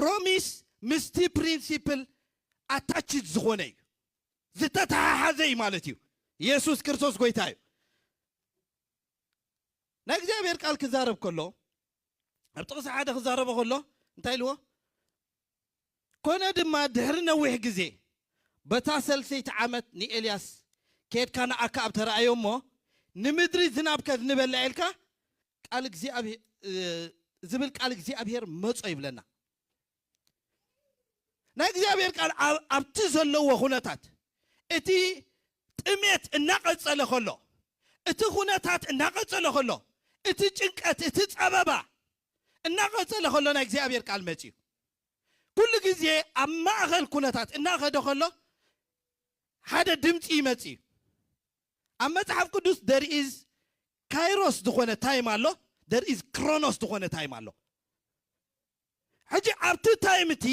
promise misty principle attached ዝሆነ ዝተተሓሓዘ ማለት እዩ ኢየሱስ ክርስቶስ ጎይታ እዩ ናይ እግዚአብሔር ቃል ክዛረብ ከሎ ኣብ ጥቅስ ሓደ ክዛረብ ከሎ እንታይ ልዎ ኮነ ድማ ድሕሪ ነዊሕ ግዜ በታ ሰልሰይቲ ዓመት ንኤልያስ ከድካ ንኣክዓብ ተራእዮሞ ንምድሪ ዝናብ ከዝንበላ ኢልካ ቃል እግዚአብሔር ዝብል ቃል እግዚአብሔር መጾ ይብለና ናይ እግዚአብሔር ቃል ኣብቲ ዘለዎ ሁነታት እቲ ጥሜት እናቀጸለ ከሎ እቲ ሁነታት እናቀጸለ ከሎ እቲ ጭንቀት እቲ ጸበባ እናቀጸለ ከሎ ናይ እግዚአብሔር ቃል መጽ ኩሉ ግዜ ኣብ ማእኸል ኩነታት እናኸደ ከሎ ሓደ ድምጽ ይመጽ ኣብ መጽሐፍ ቅዱስ there is kairos ዝኾነ ታይም ኣሎ there is chronos ዝኾነ ታይም ኣሎ ሕጂ ኣብቲ ታይምቲ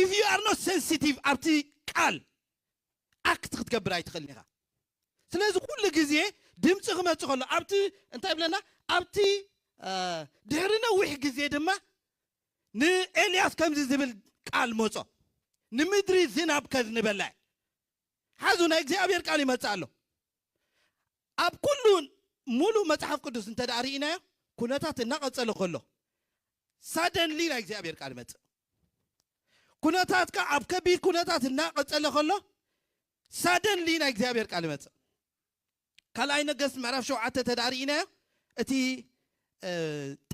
if you are not sensitive ኣብቲ ቃል ኣክት ክትገብር ኣይትኽእልን ኢኻ ስለዚ ኩሉ ግዜ ድምጽ ክመጽእ ከሎ ኣብቲ እንታይ ብለና ኣብቲ ድሕሪ ነዊሕ ግዜ ድማ ንኤልያስ ከምዚ ዝብል ቃል መጾ ንምድሪ ዝናብ ከዝንበላ ሓዙ ናይ እግዚአብሔር ቃል ይመጽእ ኣሎ ኣብ ኩሉ ሙሉ መጽሐፍ ቅዱስ እንተዳሪእናዮ ኩነታት እናቀጸለ ከሎ ሳደንሊ ናይ እግዚአብሔር ቃል መጽእ ኩነታትካ ኣብ ከቢድ ኩነታት እናቀጸለ ከሎ ሳደንሊ ናይ እግዚአብሔር ቃል መጽእ ካልኣይ ነገሥት ምዕራፍ 7 ተዳሪእናዮ እቲ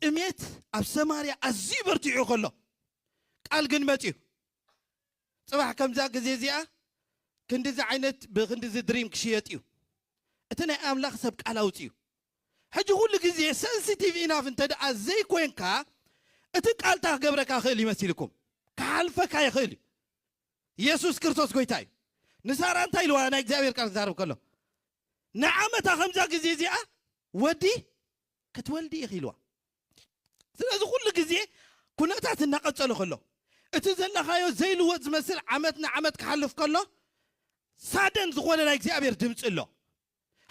ጥሜት ኣብ ሰማርያ ኣዝዩ በርቲዑ ከሎ ቃል ግን መጽኡ ጽባሕ ከምዛ ግዜ እዚኣ ክንዲዚ ዓይነት ብክንዲዚ ድሪም ክሽየጥ እዩ እቲ ናይ ኣምላኽ ሰብ ቃል ኣውጽኡ ሕጂ ኩሉ ግዜ ሴንሲቲቭ ኢናፍ እንተደኣ ዘይኮንካ እቲ ቃልታ ክገብረካ ክእል ይመስልኩም ካሓልፈካ ይኽእል ኢየሱስ ክርስቶስ ጎይታ እዩ ንሳራ እንታይ ኢልዋ ናይ እግዚአብሔር ቃል ክዛረብ ከሎ ንዓመታ ከምዛ ግዜ እዚኣ ወዲ ክትወልዲ ኢኺ ኢልዋ ስለዚ ኩሉ ግዜ ኩነታት እናቀጸሉ ከሎ እቲ ዘለኻዮ ዘይልወጥ ዝመስል ዓመት ንዓመት ክሓልፍ ከሎ ሳደን ዝኾነ ናይ እግዚአብሔር ድምጽ ኣሎ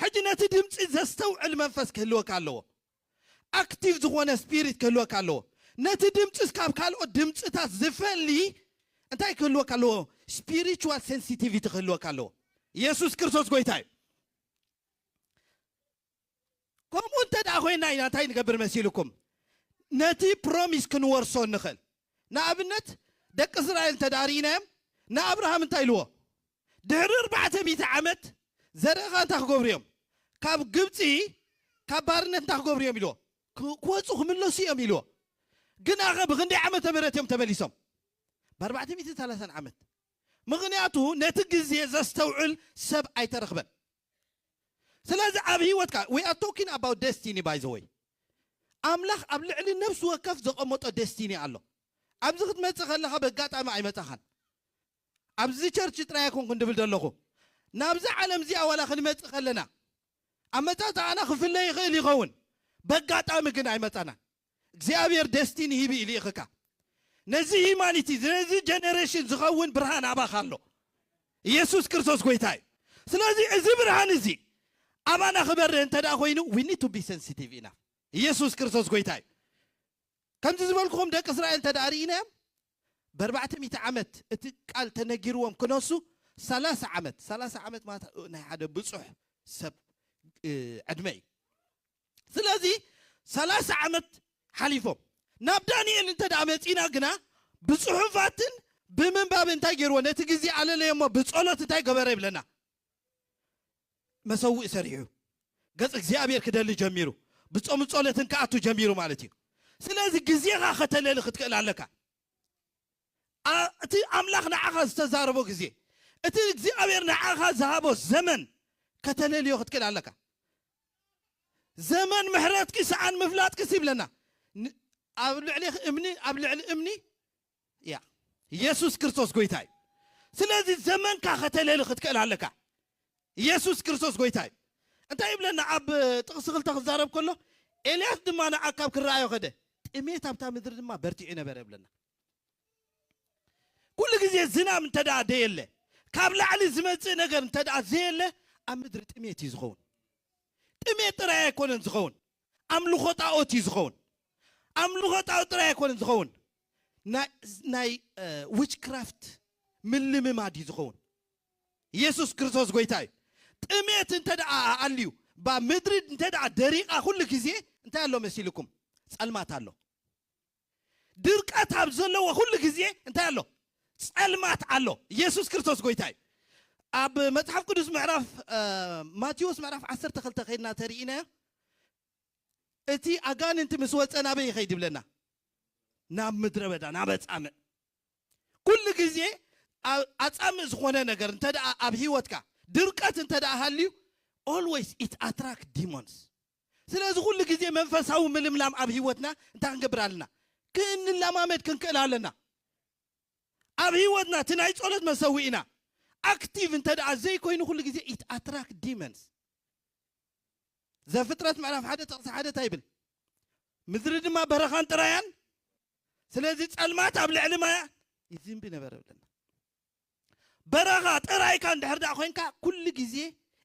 ሕጂ ነቲ ድምጽ ዘስተውዕል መንፈስ ክህልወካ ኣለዎ ኣክቲቭ ዝኾነ ስፒሪት ክህልወካ ኣለዎ ነቲ ድምጽ ካብ ካልኦት ድምጽታት ዝፈሊ እንታይ ክህልወካ ኣለዎ ስፒሪቹዋል ሴንሲቲቪቲ ክህልወካ ኣለዎ ኢየሱስ ክርስቶስ ጎይታ እዩ ከምኡ እንተደኣ ኮይና ኢና እንታይ ንገብር መሲልኩም ነቲ ፕሮሚስ ክንወርሶ ንኽእል ንኣብነት ደቂ እስራኤል ተዳሪእናዮም ንኣብርሃም እንታይ ኢልዎ ድሕሪ 400 ዓመት ዘርእኻ እንታይ ክገብሩ እዮም ካብ ግብፂ ካብ ባርነት እንታይ ክገብሩ እዮም ኢልዎ ክወፁ ክምለሱ እዮም ኢልዎ ግን ኣኸ ብክንደይ ዓመተ ምህረት እዮም ተመሊሶም ብ430 ዓመት ምክንያቱ ነቲ ግዜ ዘስተውዕል ሰብ ኣይተረኽበን ስለዚ ኣብ ህይወትካ we are talking about destiny by the way ኣምላኽ ኣብ ልዕሊ ነፍሲ ወከፍ ዘቐመጦ destiny ኣሎ ኣብዚ ክትመጽእ ከለኻ በጋጣሚ ኣይመጽኻን ኣብዚ ቸርች ጥራይ ኮንኩን ድብል ደለኹ ናብዚ ዓለም እዚኣ ዋላ ክንመጽእ ከለና ኣመጻጽኣና ክፍለይ ይኽእል ይኸውን በጋጣሚ ግን ኣይመጻና እግዚአብሔር destiny ሂብ ኢሉ ይኽካ ነዚ ሂማኒቲ ነዚ ጀነሬሽን ዝኸውን ብርሃን ኣባኻ ኣሎ ኢየሱስ ክርስቶስ ጎይታ እዩ ስለዚ እዚ ብርሃን እዚ ኣባና ክበርህ እንተደኣ ኮይኑ we need to be sensitive enough ኢየሱስ ክርስቶስ ጎይታ እዩ ከምዚ ዝበልኩኹም ደቂ እስራኤል ተዳሪእናዮም ብ400 ዓመት እቲ ቃል ተነጊርዎም ክነሱ 30 ዓመት ማለት ናይ ሓደ ብፁሕ ሰብ ዕድመ እዩ ስለዚ 30 ዓመት ሓሊፎም ናብ ዳንኤል እንተደኣ መፂና ግና ብፅሑፋትን ብምንባብ እንታይ ገይርዎ ነቲ ግዜ ኣለለየሞ ብጸሎት እንታይ ገበረ ይብለና መሰውእ ሰሪሑ ገጽ እግዚአብሔር ክደሊ ጀሚሩ ብጾም ጸሎትን ከኣቱ ጀሚሩ ማለት እዩ ስለዚ ግዜኻ ከተለሊ ክትክእል ኣለካ እቲ ኣምላኽ ንዓኻ ዝተዛረቦ ግዜ እቲ እግዚአብሔር ንዓኻ ዝሃቦ ዘመን ከተለልዮ ክትክእል ኣለካ ዘመን ምሕረት ክስዓን ምፍላጥ ክስ ይብለና ኣብ ልዕሊ እምኒ ያ ኢየሱስ ክርስቶስ ጎይታ እዩ ስለዚ ዘመንካ ከተለሊ ክትክእል ኣለካ ኢየሱስ ክርስቶስ ጎይታ እዩ እንታይ ይብለና ኣብ ጥቕሲ 2 ክዛረብ ከሎ ኤልያስ ድማ ንኣካብ ክረኣዮ ኸደ ጥሜት ኣብታ ምድሪ ድማ በርቲዑ ነበረ ይብለና ኩሉ ግዜ ዝናብ እንተደኣ ደየለ ካብ ላዕሊ ዝመጽእ ነገር እንተደኣ ዘየለ ኣብ ምድሪ ጥሜት እዩ ዝኸውን ጥሜት ጥራይ ኣይኮነን ዝኸውን ኣምልኾ ጣዖት እዩ ዝኸውን ኣምልኾ ጣዖት ጥራይ ኣይኮነን ዝኸውን ናይ ዊችክራፍት ምልምማድ ይዝኸውን ኢየሱስ ክርስቶስ ጎይታይ ጥሜት እንተዳ አልዩ በምድር እንተዳ ደሪቃ ሁሉ ጊዜ እንታይ አለው መሲልኩም ጸልማት አለው ድርቀት አብዘለው ሁሉ ጊዜ እንታይ አለው ጸልማት አለው ኢየሱስ ክርስቶስ ጎይታይ አብ መጽሐፍ ቅዱስ ምዕራፍ ማቴዎስ ምዕራፍ 12 ከይና ተሪኢና እቲ አጋንንት ምስወፀና በይኸይድ ብለና ናብ ምድረ በዳ ናብ ጻምዕ ኩሉ ጊዜ አጻምዕ ዝኾነ ነገር እንተዳ አብ ህይወትካ ድርቀት እንተዳ ሃልዩ always it attract demons ስለዚህ ሁሉ ጊዜ መንፈሳዊ ምልምላም አብ ህይወትና እንታይ እንገብራልና ክንላማመድ ክንከላለና አብ ህይወትና ትናይ ጸሎት መሰዊኢና አክቲቭ እንተዳ ዘይ ኮይኑ ሁሉ ጊዜ it attract demons ዘፍጥረት ምዕራፍ 1 ጥቅስ 1 ታይብል ምድሪ ድማ በረኻን ጥራያን ስለዚህ ጸልማት አብ ልዕሊ ማያ ይዝምብ ነበር ብለና በረኻ ጥራይካ እንድሕር ዳ ኮይንካ ኩሉ ጊዜ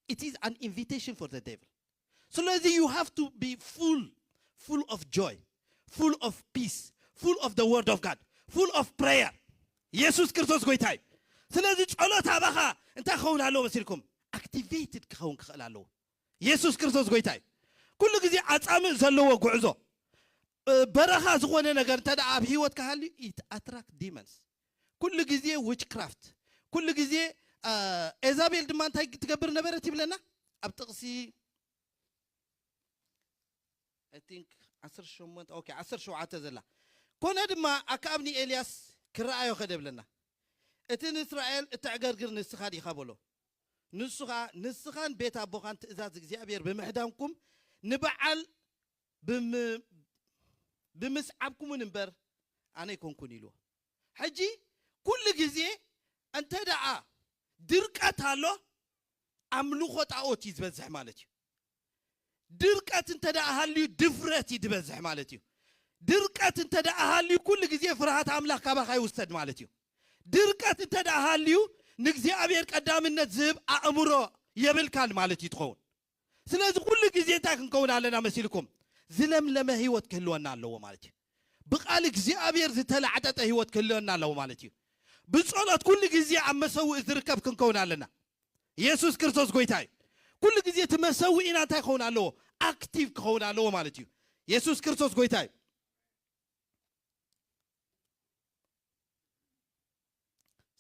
it is an invitation for the devil so you have to be full of joy full of peace full of the word of God full of prayer ኢየሱስ ክርስቶስ ጎይታይ ስለዚህ ጸሎት አባኻ እንታይ ኸውን አለው መሲልኩም activated ክኸውን ክኽእል አለው ኢየሱስ ክርስቶስ ጎይታይ ኩሉ ጊዜ አጻምዕ ዘለዎ ጉዕዞ በረኻ ዝኾነ ነገር እንተዳ አብ ህይወት ካሃልዩ it attract demons ኩሉ ጊዜ witchcraft ኩሉ ጊዜ ኤዛቤል ድማ እንታይ ትገብር ነበረት ይብለና አብ ጥቅሲ I think 17 ዘላ ኮነ ድማ አካብኒ ኤልያስ ክራአዮ ከደብለና እትን እስራኤል እትዕገርግር ንስኻ ዲኻ ብሎ ንስኻን ቤት አቦኻን ትእዛዝ እግዚአብሔር ብምሕዳንኩም ንበዓል ብምስዓብኩምን እንበር አነ ይኮንኩን ኢሉ ሕጂ ኩሉ ጊዜ እንተዳ ድርቀት አሎ አምልኾ ጣዖት ይዝበዝሕ ማለት እዩ ድርቀት እንተዳ ሃልዩ ድፍረት ይድበዝሕ ማለት እዩ ድርቀት እንተዳ ሃልዩ ኩሉ ጊዜ ፍርሃት አምላክ ካባኻ ይውሰድ ማለት እዩ ድርቀት እንተዳ ሃልዩ ንእግዚአብሔር ቀዳምነት ዝህብ አእምሮ የብልካል ማለት ይትኸውን ስለዚህ ኩሉ ጊዜ እንታይ ክንከውን ኣለና መሲልኩም ዝለምለመ ህይወት ክህልወና ኣለዎ ማለት እዩ ብቃል እግዚአብሔር ዝተላዕጠጠ ህይወት ክህልወና ኣለዎ ማለት እዩ ብጸሎት ኩሉ ጊዜ ኣብ መሰዊኢ ዝርከብ ክንከውን ኣለና ኢየሱስ ክርስቶስ ጎይታይ ኩሉ ጊዜ ትመሰዊኢና እንታይ ክኸውን ኣለዎ አክቲቭ ክኸውን ኣለዎ ማለት እዩ ኢየሱስ ክርስቶስ ጎይታይ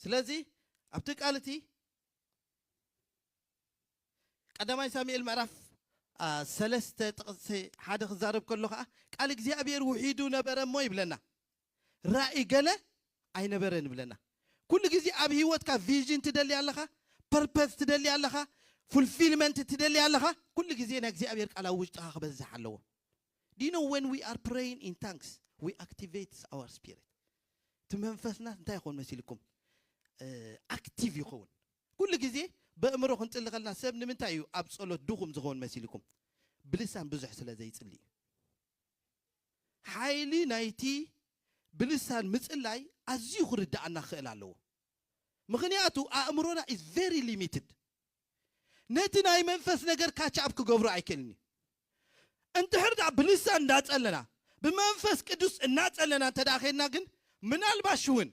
ስለዚህ ኣብቲ ቃልቲ ቀዳማይ ሳሙኤል ምዕራፍ 3 ጥቅስ 1 ክዛረብ ከሎ ከዓ ቃል እግዚአብሔር ውሒዱ ነበረ ሞ ይብለና ራእይ ገለ አይነበረን ብለና ኩሉ ጊዜ ኣብ ህይወትካ ቪዥን ትደሊ ኣለኻ ፐርፐስ ትደሊ ኣለኻ fulfillment ትደሊ ኣለኻ ኩሉ ጊዜ ና እግዚአብሔር ቃል ኣብ ውሽጥኻ ክበዝሕ ኣለዎ do you know when we are praying in tongues we activate our spirit ትመንፈስና እንታይ ይኾን መሲልኩም አክቲቭ ይኸውን ኩሉ ጊዜ በእምሮ ክንጥል ከለና ሰብ ንምንታይ እዩ ኣብ ጸሎት ድኹም ዝኸውን መሲልኩም ብልሳን ብዙሕ ስለ ዘይጽልይ ሓይሊ ናይቲ ብልሳን ምጽላይ ኣዝዩ ክርዳእና ክእል ኣለዎ ምክንያቱ ኣእምሮና is very limited ነቲ ናይ መንፈስ ነገር ካቻፕ ክገብሩ አይከልኒ እንድሕር ዳ ብልሳን እንዳጸለና ብመንፈስ ቅዱስ እናጸለና ተዳኺና ግን ምናልባሽ እውን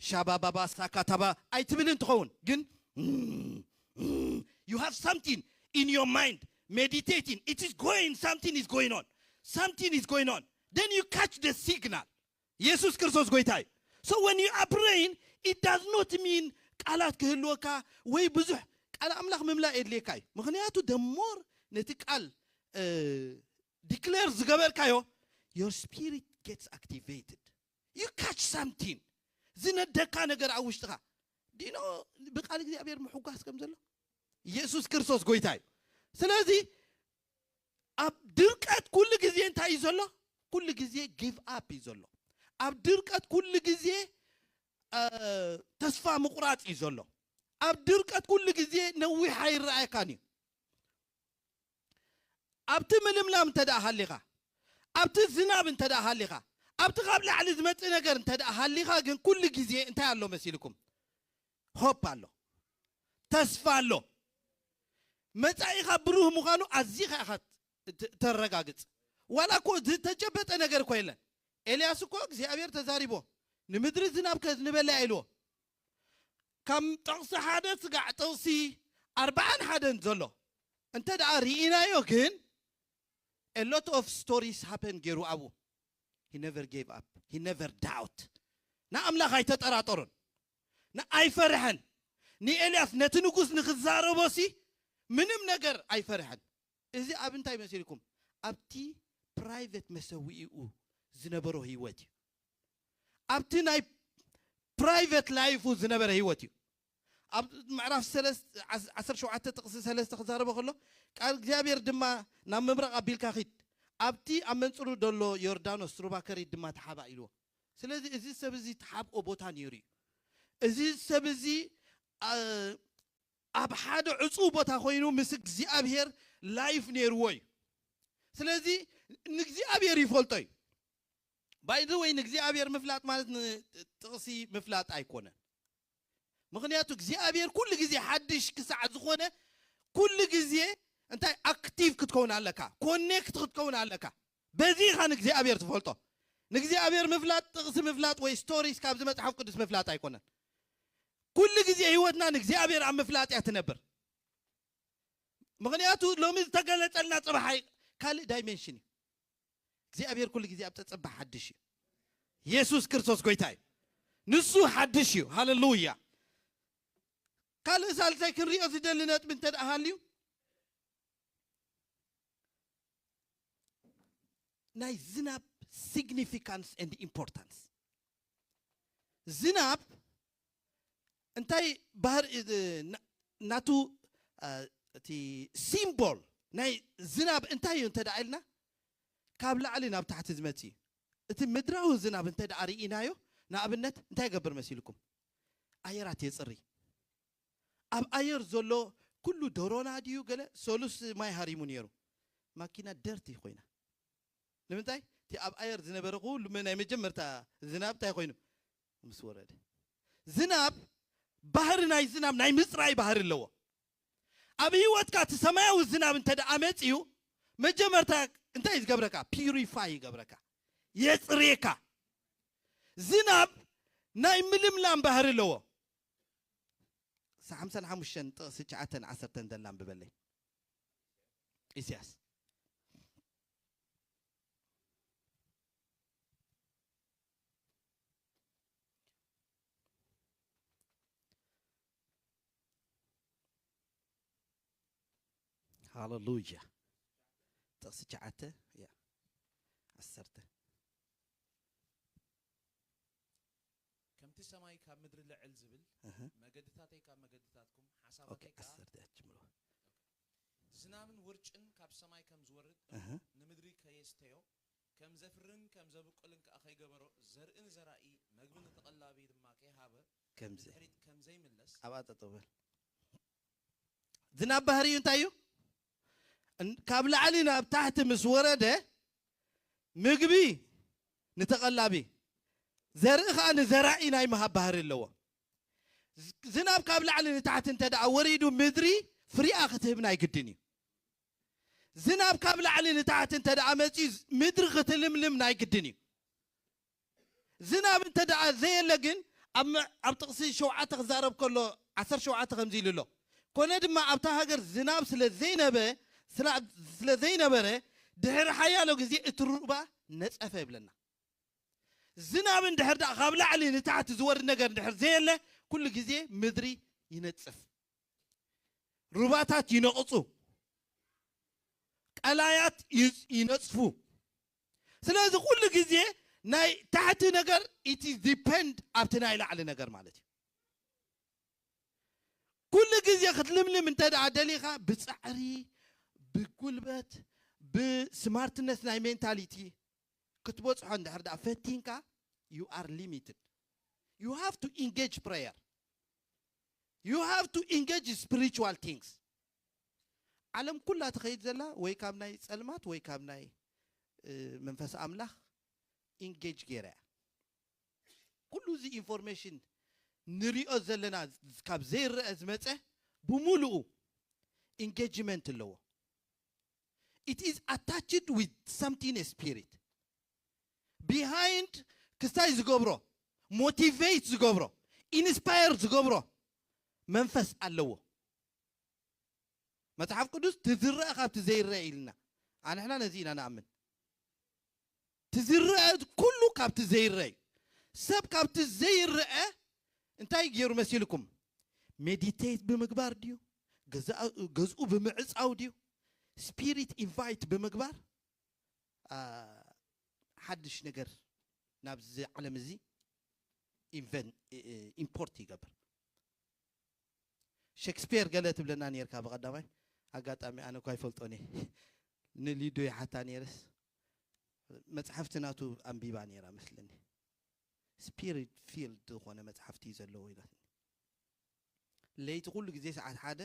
ሻባባባ ሳካታባ አይትብልን ትኸውን ግን you have something in your mind meditating it is going something is going on then you catch the signal ኢየሱስ ክርስቶስ ጎይታይ so when you are praying it does not mean ቃላት ክህልወካ ወይ ብዙሕ ቃል አምላክ መምላእ የድልየካይ ምክንያቱ the more ነቲ ቃል declare ዝገበርካዮ your spirit gets activated you catch something ዝነደካ ነገር ኣብ ውሽጥኻ ዲኖ ብቃል እግዚአብሔር ምሕጓስ ከም ዘሎ ኢየሱስ ክርስቶስ ጎይታይ ስለዚህ ኣብ ድርቀት ኩሉ ጊዜ እንታይ ዘሎ ኩሉ ጊዜ ጊቭ አፕ ይዘሎ ኣብ ድርቀት ኩሉ ጊዜ ተስፋ ምቁራጽ ይዘሎ ኣብ ድርቀት ኩሉ ጊዜ ነዊሕ ኣይረኣይካኒ ኣብቲ ምልምላም እንተዳ ሃሊኻ ኣብቲ ዝናብ እንተዳ ሃሊኻ ኣብቲ ካብ ላዕሊ ዝመጽእ ነገር እንተዳ ሃሊኻ ግን ኩሉ ጊዜ እንታይ ኣሎ መሲልኩም ሆፕ ኣሎ ተስፋ ኣሎ መጻኢኻ ብሩህ ምዃኑ ኣዝኻ ኢኻ ተረጋግጽ ዋላ እኮ ዝተጨበጠ ነገር እኮ የለን ኤልያስ እኮ እግዚአብሔር ተዛሪቦ ንምድሪ ዝናብ ከዝንበለ ኢልዎ ከም ጥቕሲ ሓደ ስጋዕ ጥቕሲ 41 ዘሎ እንተ ደኣ ርኢናዮ ግን a lot of stories happen ገይሩ አቡ he never gave up he never doubt ንኣምላኽ ኣይተጠራጠሩን ንኣይፈርሐን ንኤልያስ ነቲ ንጉስ ንኽዛረቦሲ ምንም ነገር ኣይፈርሐን እዚ ኣብ እንታይ መሲልኩም ኣብቲ ፕራይቬት መሰዊኡ ዝነበሮ ህይወት እዩ ኣብቲ ናይ ፕራይቬት ላይፉ ዝነበረ ህይወት እዩ ኣብ ምዕራፍ 17 ጥቕሲ 3 ክዛረቦ ከሎ ቃል እግዚአብሔር ድማ ናብ ምብራቕ ኣቢልካ ኺድ ኣብቲ ኣብ መንጽሩ ደሎ ዮርዳኖስ ሩባ ከሪድ ድማ ተሓባ ኢልዎ ስለዚ እዚ ሰብ እዚ ተሓብኦ ቦታ ነይሩ እዩ እዚ ሰብ እዚ ኣብ ሓደ ዕፁብ ቦታ ኮይኑ ምስ እግዚአብሔር ላይፍ ነይርዎ እዩ ስለዚ ንእግዚአብሔር ይፈልጦ እዩ ባይ ዘ ወይ ንእግዚአብሔር ምፍላጥ ማለት ጥቕሲ ምፍላጥ ኣይኮነን ምክንያቱ እግዚአብሔር ኩሉ ግዜ ሓድሽ ክሳዕ ዝኾነ ኩሉ ግዜ እንታይ አክቲቭ ክትከውን ኣለካ ኮኔክት ክትከውን ኣለካ በዚ ኻን እግዚአብሔር ትፈልጦ ንእግዚአብሔር ምፍላጥ ጥቕሲ ምፍላጥ ወይ ስቶሪስ ካብ ዝመጽሓፍ ቅዱስ ምፍላጥ ኣይኮነን ኩሉ ግዜ ህይወትና ንእግዚአብሔር ኣብ ምፍላጥ እያ ትነብር ምክንያቱ ሎሚ ዝተገለጸልና ጽባሕ ካልእ ዳይሜንሽን እዩ እግዚአብሔር ኩሉ ግዜ ኣብ ተጽባሕ ሓድሽ እዩ ኢየሱስ ክርስቶስ ጎይታ እዩ ንሱ ሓድሽ እዩ ሃሌሉያ ካልእ ሳልሳይ ክንሪኦ ዝደሊ ነጥቢ እንተ ደኣ ሃልዩ ናይ ዝናብ ሲግኒፊካንስ ኤንድ ኢምፖርታንስ ዝናብ እንታይ ባህር ናቱ እቲ ሲምቦል ናይ ዝናብ እንታይ እዩ እንተ ደኣ ኢልና ካብ ላዕሊ ናብ ታሕቲ ዝመጽ እዩ እቲ ምድራዊ ዝናብ እንተ ደኣ ርኢናዮ ንኣብነት እንታይ ይገብር መሲልኩም ኣየራት የጽሪ ኣብ ኣየር ዘሎ ኩሉ ደሮና ድዩ ገለ ሶሉስ ማይ ሃሪሙ ነይሩ ማኪና ደርቲ ኮይና ንምንታይ እቲ ኣብ ኣየር ዝነበረ ኩሉ ናይ መጀመርታ ዝናብ እንታይ ኮይኑ ምስ ወረደ ዝናብ ባህር ናይ ዝናብ ናይ ምጽራይ ባህር ኣለዎ ኣብ ህይወትካ እቲ ሰማያዊ ዝናብ እንተ ደኣ መጽዩ መጀመርታ እንታይ ዝገብረካ ፒዩሪፋይ ይገብረካ የጽሬካ ዝናብ ናይ ምልምላም ባህር ኣለዎ 55 ጥቕሲ 9-10 ደላም ብበለይ ኢሳያስ ሃሌሉያ ጥቕሲ 9 10 ከምቲ ሰማይ ካብ ምድሪ ልዕል ዝብል መገድታተይ ካብ መገድታትኩም ሓሳባተይ ካብ ዝናብን ውርጭን ካብ ሰማይ ከም ዝወርድ ንምድሪ ከየስተዮ ከም ዘፍርን ከም ዘብቆልን ከዓ ከይገበሮ ዘርእን ዘራኢ መግብን ተቐላቢ ድማ ከይሃበ ከምዝሕሪት ከም ዘይምለስ ኣባጠጠበል ዝናብ ባህሪ እዩ እንታይ እዩ ካብ ላዕሊ ናብ ታሕቲ ምስ ወረደ ምግቢ ንተቐላቢ ዘርኢ ከዓ ንዘራኢ ናይ ምሃብ ባህሪ ኣለዎ ዝናብ ካብ ላዕሊ ንታሕቲ እንተ ደኣ ወሪዱ ምድሪ ፍሪኣ ክትህብ ናይ ግድን እዩ ዝናብ ካብ ላዕሊ ንታሕቲ እንተ ደኣ መፅዩ ምድሪ ክትልምልም ናይ ግድን እዩ ዝናብ እንተ ደኣ ዘየለ ግን ኣብ ጥቕሲ 7 ክዛረብ ከሎ 17 ከምዚ ኢሉ ኣሎ ኮነ ድማ ኣብታ ሃገር ዝናብ ስለ ዘይነበረ ድሕሪ ሓያሎ ግዜ እቲ ሩባ ነፀፈ ይብለና ዝናብ እንድሕር ደኣ ካብ ላዕሊ ንታሕቲ ዝወርድ ነገር እንድሕር ዘየለ ኩሉ ግዜ ምድሪ ይነጽፍ ሩባታት ይነቕጹ ቀላያት ይነጽፉ ስለዚ ኩሉ ግዜ ናይ ታሕቲ ነገር it is depend ኣብቲ ናይ ላዕሊ ነገር ማለት እዩ ኩሉ ግዜ ክትልምልም እንተ ደኣ ደሊኻ ብጻዕሪ ብጉልበት ብስማርትነስ ናይ ሜንታሊቲ ክትበጽሖ እንድሕር ደኣ ፈቲንካ you are limited you have to engage prayer you have to engage spiritual things ዓለም ኩላ ትኸይድ ዘላ ወይ ካብ ናይ ጸልማት ወይ ካብ ናይ መንፈስ ኣምላኽ ኢንጌጅ ገይራ ኩሉ እዚ ኢንፎርሜሽን ንሪኦ ዘለና ካብ ዘይርአ ዝመፀ ብሙሉኡ ኢንጌጅመንት ኣለዎ it is attached with something spirit behind ክስታይ ዝገብሮ motivate ዝገብሮ inspire ዝገብሮ መንፈስ ኣለዎ መጽሐፍ ቅዱስ ትዝረአ ካብቲ ዘይረአ ኢልና ኣንሕና ነዚና ንኣምን ትዝረአ ኩሉ ካብቲ ዘይረአ ሰብ ካብቲ ዘይረአ እንታይ ገይሩ መሲልኩም ሜዲቴት ብምግባር ድዩ ገዝኡ ብምዕጻው ድዩ ስፒሪት ኢንቫይት ብምግባር ሓድሽ ነገር ናብዚ ዓለም እዚ ኢምፖርት ይገብር ሼክስፒር ገለ ትብለና ነርካ በቀዳማይ አጋጣሚ አነ እኮ አይፈልጦኒ ንሊዶ ይሓታ ነርስ መጽሐፍትናቱ አንቢባ ነራ መስለኒ ስፒሪት ፊልድ ሆነ መጽሐፍቲ ዘለው ይላል ለይቲ ሁሉ ጊዜ ሰዓት ሓደ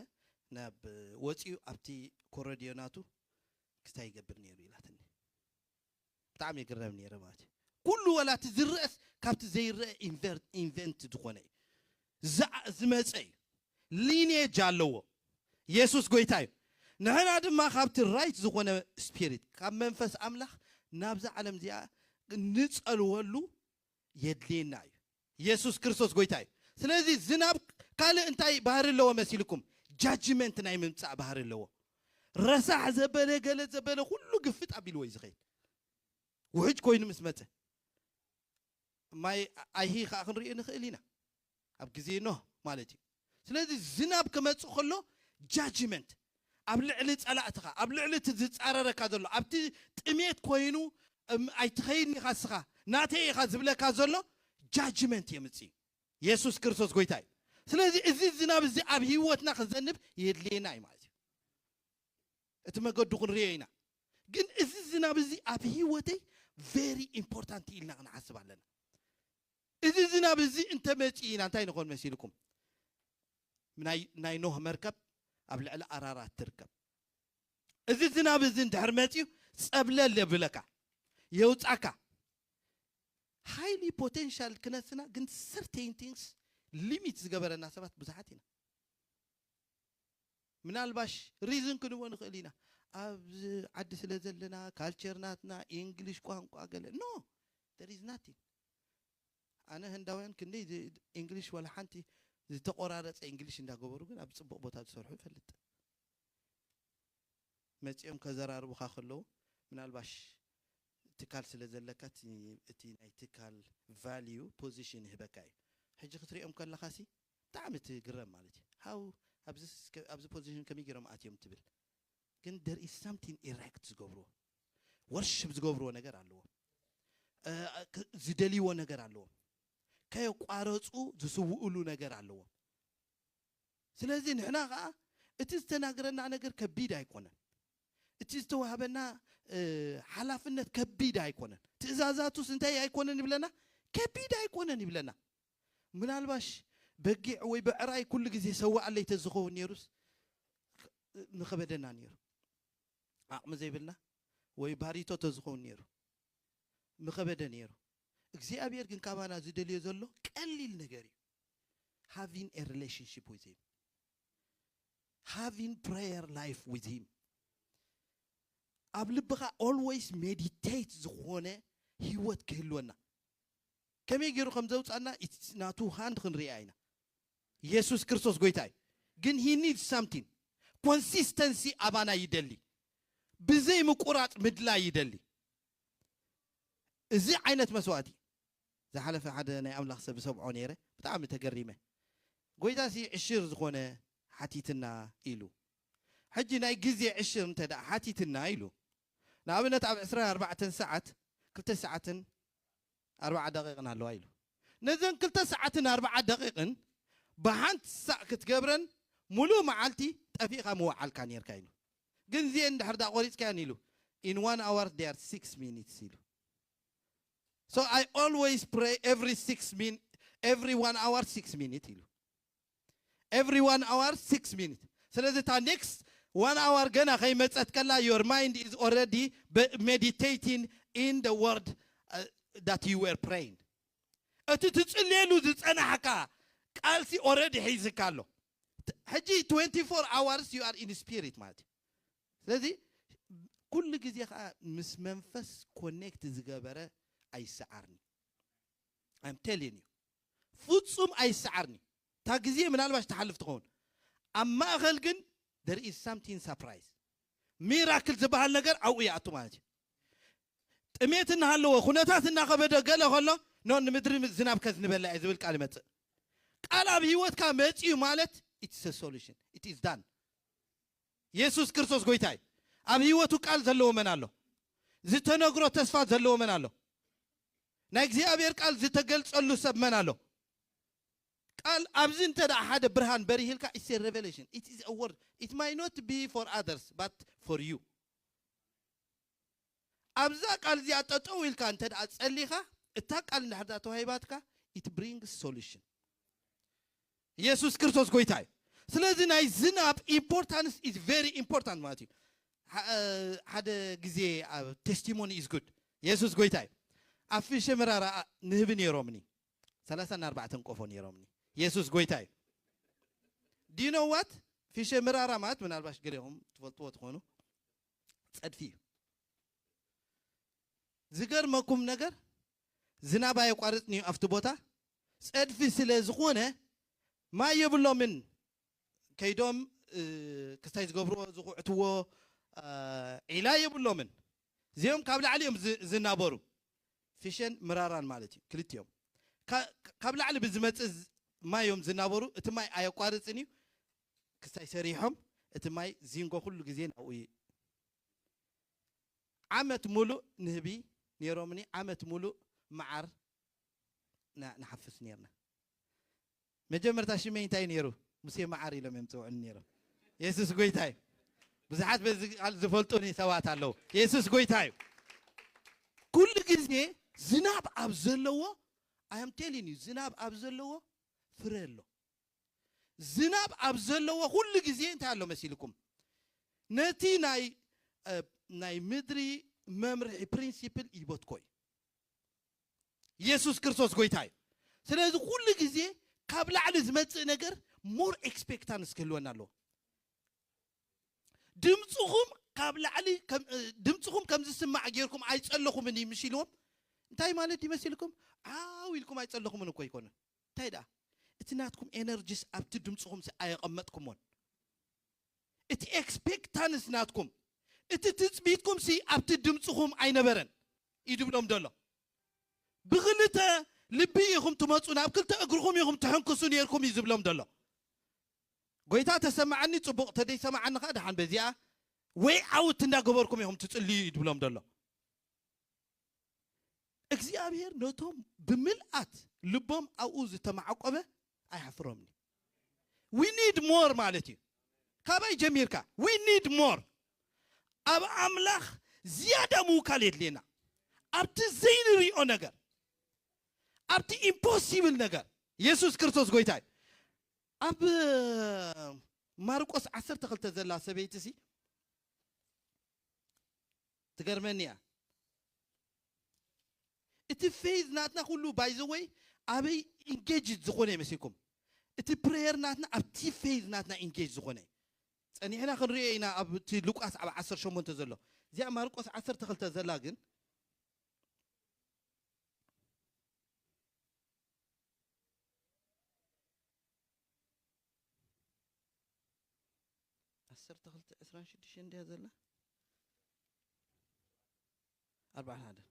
ናብ ወጪው ኣብቲ ኮረዲዮናቱ ክስታይ ይገብር ነሩ ይላትኒ በጣም ይገረም ነረ ማለት ኩሉ ወላ ትዝርስ ካብቲ ዘይርአ ኢንቨንት ዝኾነ ዝመፀይ ሊኔጅ ኣለዎ ኢየሱስ ጎይታዩ ንሕና ድማ ካብቲ ራይት ዝኾነ ስፒሪት ካብ መንፈስ ኣምላኽ ናብዛ ዓለም እዚኣ ንጸልወሉ የድልየና እዩ ኢየሱስ ክርስቶስ ጎይታዩ ስለዚ ዝናብ ካልእ እንታይ ባህሪ ኣለዎ መሲልኩም ጃጅመንት ናይ ምምጻእ ባህሪ ኣለዎ ረሳሕ ዘበለ ገለ ዘበለ ኩሉ ግፍጥ ኣቢልዎ እዩ ዝኸይድ ውሕጅ ኮይኑ ምስ መፀ ማይ ኣይሂ ከዓ ክንሪኦ ንኽእል ኢና ኣብ ግዜ ኖህ ማለት እዩ ስለዚ ዝናብ ክመጽእ ከሎ ጃጅመንት ኣብ ልዕሊ ጸላእትኻ ኣብ ልዕሊ ትዝጻረረካ ዘሎ ኣብቲ ጥሜት ኮይኑ ኣይትኸይድኒ ኢኻ ስኻ ናተይ ኢኻ ዝብለካ ዘሎ ጃጅመንት የምጽእ ኢየሱስ ክርስቶስ ጎይታ እዩ ስለዚ እዚ ዝናብ እዚ ኣብ ህይወትና ክዘንብ የድልየና እዩ ማለት እዩ እቲ መገዱ ክንሪኦ ኢና ግን እዚ ዝናብ እዚ ኣብ ህይወተይ ቬሪ ኢምፖርታንት ኢልና ክንሓስብ ኣለና እዚ ዝናብ እዚ እንተመጪና እንታይ ንኾን መሲልኩም ናይ ኖህ መርከብ ኣብ ልዕሊ ኣራራት ትርከብ እዚ ዝናብ እዚ እንድሕር መፂኡ ጸብለል የብለካ የውፃካ ሃይሊ ፖቴንሻል ክነስና ግን ሰርቴን ቲንግስ ሊሚት ዝገበረና ሰባት ብዙሓት ኢና ምናልባሽ ሪዝን ክንቦ ንኽእል ኢና ኣብ ዓዲ ስለ ዘለና ካልቸርናትና ኢንግሊሽ ቋንቋ ገለ ኖ there is nothing ኣነ ህንዳውያን ክንደይ ኢንግሊሽ ወላ ሓንቲ ዝተቆራረፀ እንግሊሽ እንዳገበሩ ግን ኣብ ጽቡቕ ቦታ ዝሰርሑ ይፈልጥ መጽኦም ከዘራርቡኻ ከለው ምናልባሽ ትካል ስለ ዘለካ እቲ ናይ ትካል ቫልዩ ፖዚሽን ይህበካ እዩ ሕጂ ክትሪኦም ከለኻሲ ብጣዕሚ ትግረም ማለት እዩ ሃው ኣብዚ ፖዚሽን ከመይ ገይሮም ኣትዮም ትብል ግን there is something erect ዝገብርዎ ወርሽፕ ዝገብርዎ ነገር ኣለዎ ዝደልይዎ ነገር ኣለዎ ከየቋረፁ ዝስውኡሉ ነገር ኣለዎ ስለዚ ንሕና ከዓ እቲ ዝተናገረና ነገር ከቢድ ኣይኮነን እቲ ዝተዋህበና ሓላፍነት ከቢድ ኣይኮነን ትእዛዛቱስ እንታይ ኣይኮነን ይብለና ከቢድ ኣይኮነን ይብለና ምናልባሽ በጊዕ ወይ ብዕራይ ኩሉ ግዜ ሰዋዕለይ ተዝኸውን ነይሩስ ንኸበደና ነይሩ ዓቕሚ ዘይብልና ወይ ባሪቶ ተዝኸውን ነይሩ ምኸበደ ነይሩ እግዚአብሔር ግን ካባና ዝደልዮ ዘሎ ቀሊል ነገር እዩ having a relationship with him having prayer life with him ኣብ ልብኻ always meditate ዝኾነ ህይወት ክህልወና ከመይ ገይሩ ከም ዘውፃና ናቱ ሃንድ ክንሪኣ ኢና ኢየሱስ ክርስቶስ ጎይታ እዩ ግን he needs something consistency ኣባና ይደሊ ብዘይ ምቁራፅ ምድላይ ይደሊ እዚ ዓይነት መስዋዕቲ ዝሓለፈ ሓደ ናይ ኣምላኽ ሰብ ሰብዖ ነይረ ብጣዕሚ ተገሪመ ጎይታሲ ዕሽር ዝኾነ ሓቲትና ኢሉ ሕጂ ናይ ግዜ ዕሽር እንተደኣ ሓቲትና ኢሉ ንኣብነት ኣብ 24 ሰዓት 2 ሰዓትን 4 ደቂቕን ኣለዋ ኢሉ ነዘን 2 ሰዓትን 4 ደቂቕን ብሓንቲ ሳዕ ክትገብረን ሙሉእ መዓልቲ ጠፊቕካ ምዋዓልካ ነርካ ኢሉ ግን እዚአን እንድሕር ዳ ቆሪፅካያን ኢሉ in 1 hour they are 6 minutes ኢሉ So I always pray every 1 hour 6 minutes ilu. Every 1 hour 6 minutes. So the next 1 hour gana khaymetzat kala your mind is already meditating in the word that you were praying. Atitslelu zitsanahaka qalsi already hizikalo. Haji 24 hours you are in spirit mad. ስለዚህ ኩሉ ጊዜ ምስ መንፈስ ኮኔክት ዝገበረ አይሰዓርኒ I'm telling you ፍጹም አይሰዓርኒ ታግዚየ ምናልባሽ ተሐልፍ ትሆን አማ አኸል ግን there is something surprise ሚራክል ዝበሃል ነገር አውያቱ ማለት ጥሜትና ሃለወ ሁነታትና ከበደ ገለ ሆሎ ነው ንምድሪ ዝናብ ከዝንበላ ዝብል ቃል መጽ ቃል አብ ህይወትካ መጽዩ ማለት it's a solution it is done ኢየሱስ ክርስቶስ ጎይታይ አብ ህይወቱ ቃል ዘለዎ መን አሎ ዝተነግሮ ተስፋ ዘለዎ መን አሎ ናይ እግዚአብሔር ቃል ዝተገልጸሉ ሰብ መን አሎ ቃል አብዝ እንተ ዳ ሓደ ብርሃን በሪህልካ it's a revelation it is a word it might not be for others but for you አብዛ ቃል ዚያ ጠጠው ይልካ እንተ ዳ ጸሊኻ እታ ቃል እንዳሕዳ ተዋሂባትካ it brings solution ኢየሱስ ክርስቶስ ጎይታይ ስለዚህ ናይ ዝናብ importance is very important ማለት እዩ ሓደ ጊዜ testimony is good ኢየሱስ ጎይታይ አፍሽ መራራ ንህብ ነይሮምኒ 34 ቆፎ ነይሮምኒ ኢየሱስ ጎይታይ do you know what ፊሽ መራራ ማለት ምናልባሽ ገለሁም ትፈልጥዎ ትሆኑ ጸድፊ ዝገርመኩም ነገር ዝናብ አይቋርጥኒ አፍቱ ቦታ ጸድፊ ስለዝኾነ ማየብሎምን ከይዶም ክስታይ ዝገብርዎ ዝቑዕትዎ ኢላ የብሎምን ዚኦም ካብ ላዕሊኦም ዝናበሩ ፊሽን ምራራን ማለት እዩ ክልቲኦም ካብ ላዕሊ ብዝመጽእ ማዮም ዝናበሩ እቲ ማይ አያቋርጽኒ ክስታይ ሰሪሖም እቲ ማይ ዚንጎ ሁሉ ግዜ ነው ዓመት ሙሉ ንህቢ ነይሮምኒ ዓመት ሙሉ መዓር ናሐፍስ ነርና መጀመርታ ሽመይ እንታይ ነይሩ ሙሴ መዓር ኢሎም የምጽውዕን ነይሮም ኢየሱስ ጎይታይ ብዙሓት በዚ ዝፈልጡኒ ሰባት አለው ኢየሱስ ጎይታይ ኩሉ ግዜ ዝናብ ኣብ ዘለዎ I am telling you ዝናብ ኣብ ዘለዎ ፍረ ኣሎ ዝናብ ኣብ ዘለዎ ሁሉ ግዜ እንታይ ኣሎ መሲልኩም ነቲ ናይ ምድሪ መምርሒ ፕሪንሲፕል ይቦትኮይ ኢየሱስ ክርስቶስ ጎይታይ ስለዚህ ሁሉ ግዜ ካብ ላዕሊ ዝመጽእ ነገር ሞር ኤክስፔክታንስ ክህልወና ኣሎ ድምጽኹም ካብ ላዕሊ ድምጽኹም ከም ዝስማዕ ጌርኩም አይጸለኹምን ይምሽልዎም እንታይ ማለት ይመስልኩም አው ኢልኩም አይጸለኹምን እኮ ይኮነ ታይዳ እትናትኩም ኤነርጂስ ኣብቲ ድምጽኹም አይቀመጥኩምon እቲ ኤክስፔክታንስ ናትኩም እቲ ትጽቢትኩም ሲ ኣብቲ ድምጽኹም አይነበረን ይድብሎም ደሎ ብግልተ ልቢ ኢኹም ትመጹ ናብ ክልተ እግርኹም ኢኹም ትሕንክሱ ነርኩም ይዝብሎም ደሎ ጎይታ ተሰማዓኒ ጽቡቕ ተደይ ሰማዓኒ ካ ደሓን በዚያ ወይ አውት እንዳገበርኩም ኢኹም ትጽልዩ ይድብሎም ደሎ እግዚአብሔር ነቶም ብምልአት ልቦም አው ዝተማዓቆበ አይሐፍሮምኒ we need more ማለት እዩ ካባይ ጀሚርካ we need more አብ አምላኽ ዝያዳ ሙካል የድልና ኣብቲ ዘይንሪኦ ነገር ኣብቲ ኢምፖሲብል ነገር ኢየሱስ ክርስቶስ ጎይታይ ኣብ ማርቆስ 12 ዘላ ሰበይቲ ሲ ትገርመኒያ እቲ ፌዝ ናትና ሁሉ ባይ ዘ ወይ አበይ ኢንጌጅ ዝኾነ ይመስልኩም እቲ ፕሬየር ናትና ኣብቲ ፌዝ ናትና ኢንጌጅ ዝኾነ ጸኒሕና ክንሪኦ ኢና ኣብቲ ሉቃስ ኣብ 18 ዘሎ እዚኣ ማርቆስ 12 ዘላ ግን عشرة 26 እንዲያ ዘላ 41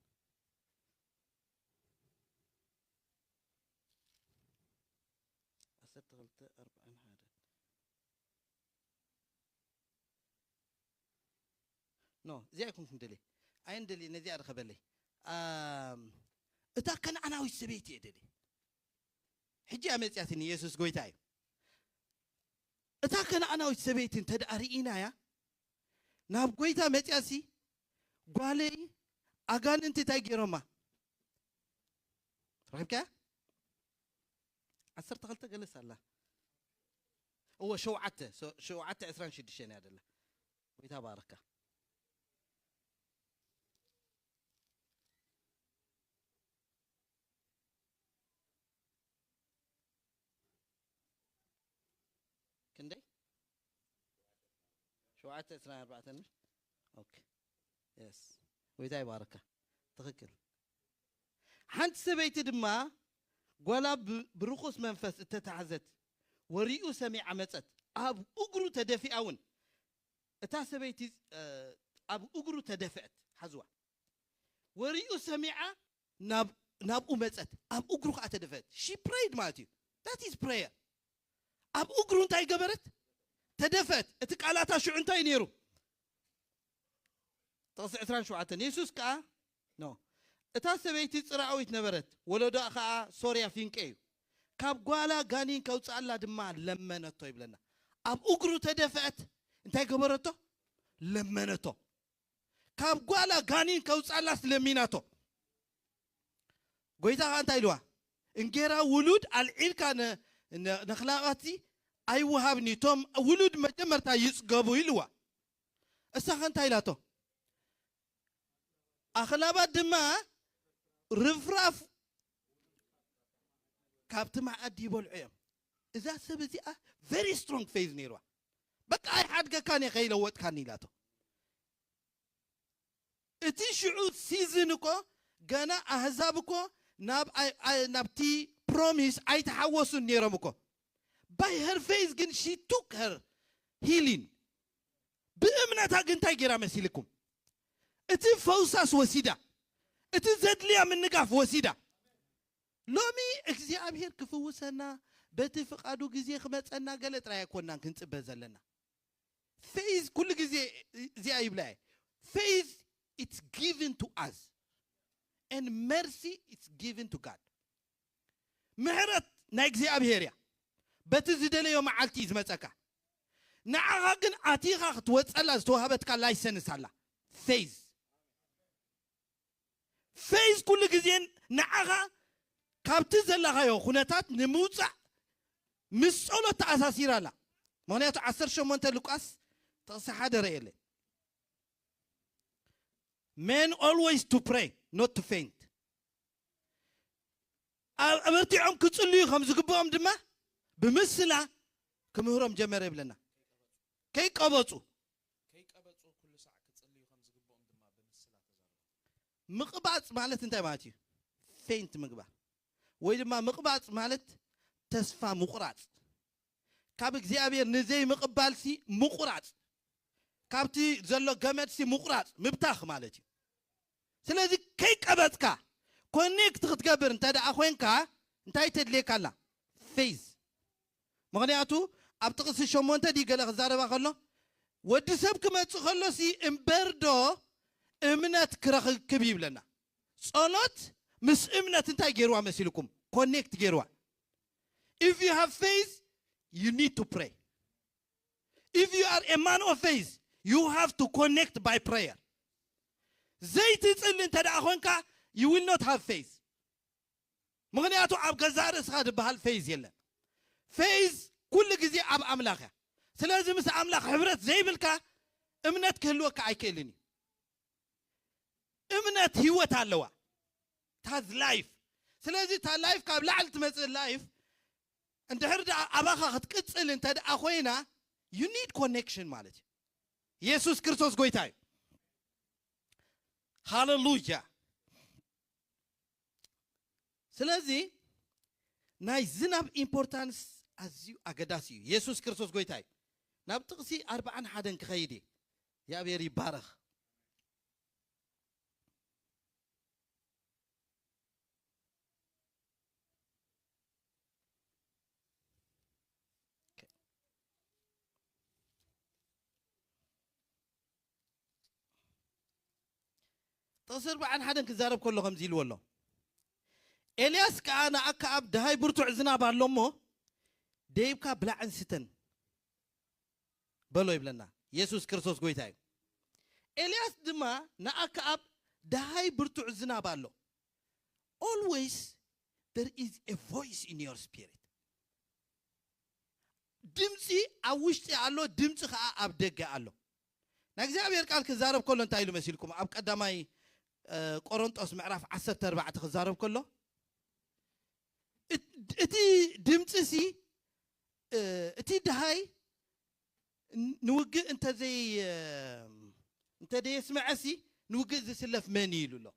نو زي كنت دلي عين دلي نزي أرخبلي إذا كان أنا ويسبيتي دلي حجي أمس ياتني يسوع قويتاي إذا كان أنا ويسبيتي تدارينا يا ناب قويتا متياسي قالي أجان أنت تاجرما فاهم كيف؟ عصرت غلطة جلس الله هو شو عته إسران شديشين هذا الله قويتا باركة كندي شو عته إسران 4 أوكي يس ويتاي باركة تخكل حنت سبيت دما قولا برخص منفس التتعزت وريئو سميع مصت اب اغرو تدفئون اتا سبيت اب اغرو تدفئت حزوا وريئو سميع ناب مصت اب اغرو كا تدفئت she prayed ماتي that is prayer اب اغرو انتي جبرت تدفئت اتقالاتا شو انتي نيرو تقص 27 يسوس كا نو اتا سبيتي صراعويت نبرت ولدا خا سوريا فينقيو كاب غوالا غانين كوصالا دما لمنتو يبلنا اب اغرو تدفعت انتي غبرتو لمنتو كاب غوالا غانين كوصالا سلميناتو غويتا انت ايلوا انجيرا ولود العلكا نخلاقاتي اي وهابني توم ولود مجمرتا يصغبو يلوا اسا انت ايلاتو اخلابات دما رفراف كابت مع أديبول عيم إذا سبتي very strong faith نيروا بقى أي حد كان يخيل وقت كان نيلاتو إتي شعود سيزنكو جانا أحزابكو نابتي promise أي تحوسوا نيرمكو by her faith جن she took her healing بأمنتها جن تاجرا مسيلكم إتي فوساس وسيدا إتي زدليا من نقاف وسيدا لومي اكزيابير كفوسنا بتفقادو غزي خمصنا غلط راي كونان كنصبزلنا faith كل غزي زي ايبلاي faith it's given to us and mercy it's given to God مهرت نا اكزيابير بتزدل يوم عالتي زمصكا نعغا كن اتيخا توصلا زتوهبتك لايسنس الله faith كل غزي نعغا كابت زلغايو خناتات نموصع مسولو تاساسيرالا مونياتو 18 لوقاس تصحاد ريله men always to pray not to faint امرتيعم كتصليو خمس غبام دما بمسلا كمهرم جمر يبلنا كي قبصو كل ساعه كتصليو خمس غبام دما بمسلا تزارو مقباص معنات انت ماتي faint مقبا ويدما مقباص مالت تسفا مقراص كاب እግዚአብሔር نزي مقبالسي مقراص كابتي زلو ገመድسي مقراص مبتاخ مالتي ስለዚህ كي قبصكا كونيكت ክትገብር እንተዳ ኮይንካ እንታይ ተድልየካላ ፌዝ ምክንያቱ ኣብ ጥቅሲ 8 ዲገለ ክዛረባ ከሎ ወዲ ሰብ ክመጽእ ከሎሲ እምበርዶ እምነት ክረክብ ይብለና ጸሎት ምስ እምነት እንታይ ገይርዋ መስልኩም ኮኔክት ገይርዋ if you have faith you need to pray if you are a man of faith you have to connect by prayer ዘይት ጽልን ተዳኾንካ you will not have faith ምክንያቱ ኣብ ገዛር እስኻ ድበሃል faith የለን faith ኩሉ ግዜ ኣብ ኣምላኽ ስለዚህ ምስ ኣምላኽ ሕብረት ዘይብልካ እምነት ክህልወካ ኣይክእልኒ እምነት ህይወት ኣለዋ has life ስለዚህ ታ ላይፍ ካብ ላዕል ትመጽእ ላይፍ እንደ ህርዳ ኣባኻ ክትቅጽል እንተ ደኣ ኮይና you need connection ማለት ኢየሱስ ክርስቶስ ጎይታ እዩ ሃሌሉያ ስለዚህ ናይ ዝናብ ኢምፖርታንስ ኣዝዩ ኣገዳሲ እዩ ኢየሱስ ክርስቶስ ጎይታ እዩ ናብ ጥቕሲ 41 ክኸይድ ያብሔር ይባረኽ تصير بعد حدا كزارب كلهم زيل والله إلياس كأنا أكعب دهاي برتع زناب على ديب كابلا عن ستن بلو يبلنا يسوع كريستوس قويتاي إلياس دما نأكعب دهاي برتع زناب على always there is a voice in your spirit دمسي أوشتي على دمسي خا أبدك على نجزاء قال كزارب كله انتهي لمسيلكم أب قدامي قرنطس معرف 14 خزارب كله اتي دمتسي اتي دهاي نوجه انت زي انت دي اسمعسي نوجه زي سلف منيلو له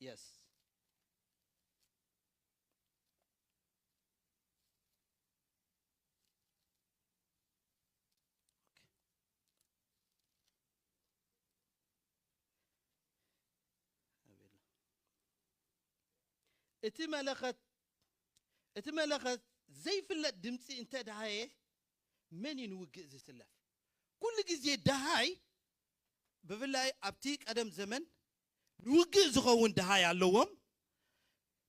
Yes. اتملخت زي فلت دمتي انت دهاي من ينوقع زتلف كل جزء دهاي بفلاي ابتيك ادم زمن نوقع زخون دهاي اللوم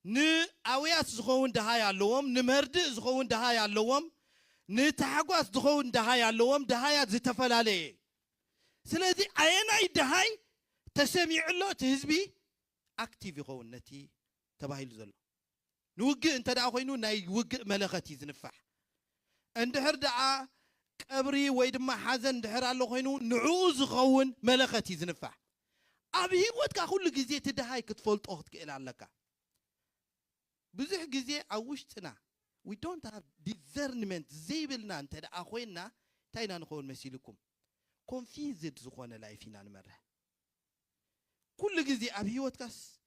نأويات زخون دهاي اللوم نمرد زخون دهاي اللوم نتحقق زخون دهاي اللوم دهايات زتفل عليه سلذي أينا دهاي تسمع الله تهزبي أكتيف يخون نتي تباهيل زل نوقع انت دا خوينو ناي وقع ملختي زنفح اندحر دعا قبري ويدما حزن دحر الله خوينو نعوز خون ملختي زنفح ابي وتكا كل غزي تدهاي كتفلط اخت كيل عليك بزح غزي اوشتنا we don't have discernment زيبلنا انت دا خوينا تاينا نخون مسيلكم confused زخونه لايفينا نمره كل غزي ابي وتكاس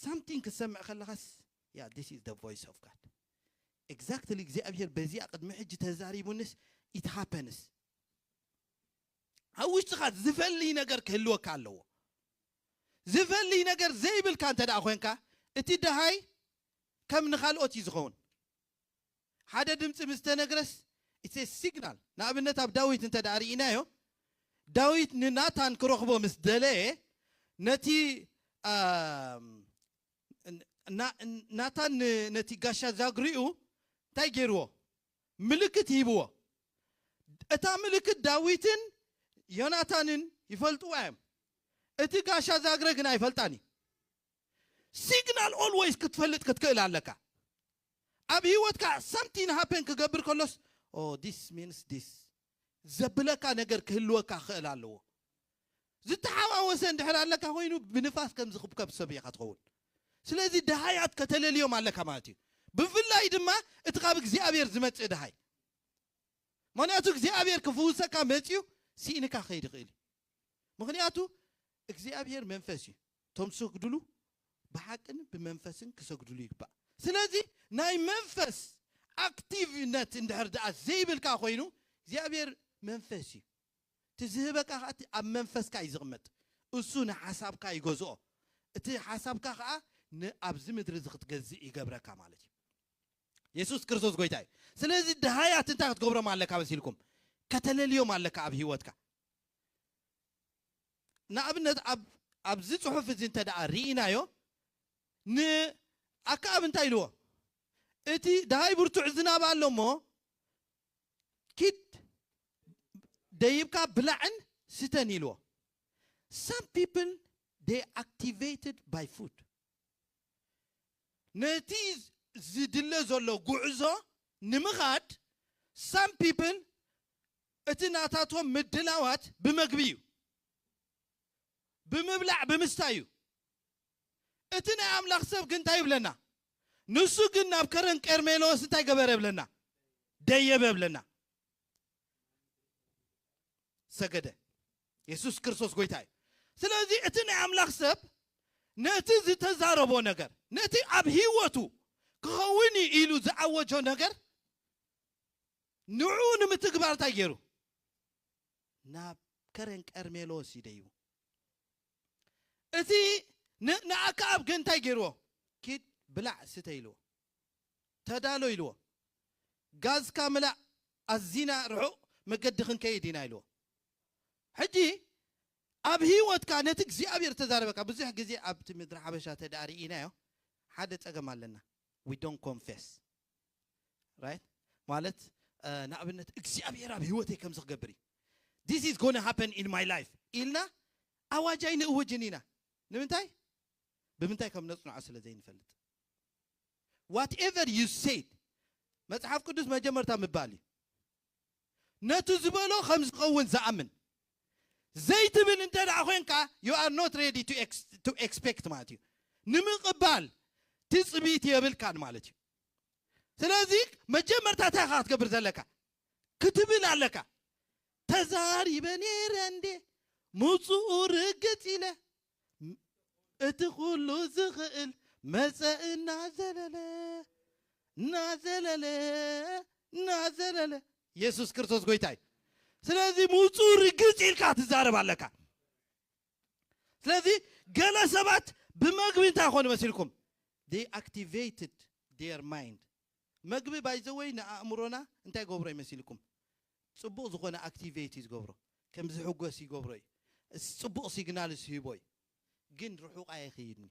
something كسمع خلخس yeah this is the voice of God exactly እግዚአብሔር በዚህ አቅድመ ሕጅ ተዛሪቡንስ it happens አውሽትኻ ዝፈልይ ነገር ክህልወካ ኣለዎ ዝፈልይ ነገር ዘይብልካ እንተ ደኣ ኮይንካ እቲ ደሃይ ከም ንኻልኦት እዩ ዝኸውን ሓደ ድምፂ ምስ ተነግረስ it's a signal ንኣብነት ኣብ ዳዊት እንተ ደኣ ርኢናዮ ዳዊት ንናታን ክረኽቦ ምስ ደለየ ነቲ ናታን ነቲ ጋሻ ዛግሪኡ እንታይ ገይርዎ ምልክት ሂብዎ እታ ምልክት ዳዊትን ዮናታንን ይፈልጥዎ እዮም እቲ ጋሻ ዛግረ ግን ኣይፈልጣኒ ሲግናል ኦልዌይስ ክትፈልጥ ክትክእል ኣለካ ኣብ ህይወትካ something happen ክገብር ከሎስ this means this ዘብለካ ነገር ክህልወካ ክእል ኣለዎ ዝተሓዋወሰ እንድሕር ኣለካ ኮይኑ ብንፋስ ከም ዝኽብከብ ሰብ ኢኻ ትኸውን ስለዚህ ደሃያት ከተለልዮም ኣለካ ማለት እዩ ብፍላይ ድማ እቲ ካብ እግዚአብሔር ዝመጽእ ደሃይ ምክንያቱ እግዚአብሔር ክፍውሰካ መጽኡ ሲኢንካ ኸይድ ይኽእል ምክንያቱ እግዚአብሔር መንፈስ እዩ ቶም ሰግድሉ ብሓቅን ብመንፈስን ክሰግድሉ ይግባእ ስለዚህ ናይ መንፈስ አክቲቭነት እንድሕር ደኣ ዘይብልካ ኮይኑ እግዚአብሔር መንፈስ እዩ ትዝህበካ ኣብ መንፈስካ እዩ ዝቕመጥ እሱ ንሓሳብካ ይገዝኦ እቲ ሓሳብካ ከዓ ንኣብዚ ምድሪ ዝኽትገዝእ ይገብረካ ማለት እዩ ኢየሱስ ክርስቶስ ጎይታ እዩ ስለዚህ ደሃያት እንታይ ክትገብሮም ኣለካ መሲልኩም ከተለልዮም ኣለካ ኣብ ህይወትካ ንኣብነት ኣብዚ ፅሑፍ እዚ እንተ ደኣ ርኢናዮ ንኣካብ እንታይ ኢልዎ እቲ ደሃይ ብርቱዕ ዝናብ ኣሎ እሞ ኪድ ደይብካ ብላዕን ስተን ኢልዎ some people they activated by food ነቲ ዝድለ ዘሎ ጉዕዞ ንምኻድ some people እቲ ናታቶም ምድላዋት ብምግቢ እዩ ብምብላዕ ብምስታይ እዩ እቲ ናይ ኣምላኽ ሰብ ግን እንታይ ይብለና ንሱ ግን ናብ ከረን ቀርሜሎስ እንታይ ገበረ ይብለና ደየበ ይብለና ሰገደ ኢየሱስ ክርስቶስ ጎይታ እዩ ስለዚህ እቲ ናይ ኣምላኽ ሰብ ነቲ ዝተዛረቦ ነገር ነቲ ኣብ ህይወቱ ክኸውን ኢሉ ዝዓወጆ ነገር ንዑ ንምትግባር እንታይ ገይሩ ናብ ከረን ቀርሜሎስ ይደይቡ እቲ ንኣካብ ግን እንታይ ገይርዎ ኪድ ብላዕ ስተ ኢልዎ ተዳሎ ኢልዎ ጋዝካ ምላዕ ኣዚና ርሑቕ መገዲ ክንከይድ ኢና ኢልዎ ሕጂ ኣብ ህይወትካ ነቲ እግዚአብሔር ተዛረበካ ብዙሕ ግዜ ኣብቲ ምድሪ ሓበሻ ተዳኣ ርኢናዮ ሓደ ፀገም ኣለና we don't confess right ማለት ንኣብነት እግዚአብሔር ኣብ ህይወተይ ከም ዝኽገብር እዩ this is going to happen in my life ኢልና ኣዋጃይ ንእውጅን ኢና ንምንታይ ብምንታይ ከም ነጽንዖ ስለ ዘይንፈልጥ whatever you said መጽሓፍ ቅዱስ መጀመርታ ምባል እዩ ነቱ ዝበሎ ከም ዝኸውን ዝኣምን ዘይትብል እንተ ደኣ ኮይንካ you are not ready to expect ማለት እዩ ንምቕባል ትጽቢት የብልካን ማለት እዩ ስለዚህ መጀመርታ እንታይ ኢኻ ክትገብር ዘለካ ክትብል ኣለካ ተዛሪበ ነይረ እንዴ ምፁኡ ርግፅ ኢለ اتخلو زخل مسأنا نازلة يسوس كريستوس قويتاي سلازي موصور قصيل كات الزارب عليك سلازي قال سبات بمقبين تاخون مسيلكم they activated their mind مقبي بايزوي نأمرنا انتي قبري مسيلكم صبوق زخونا activities قبرو كم زحوقوسي قبري صبوق سيجنال سيبوي جن روحوق اي خيدني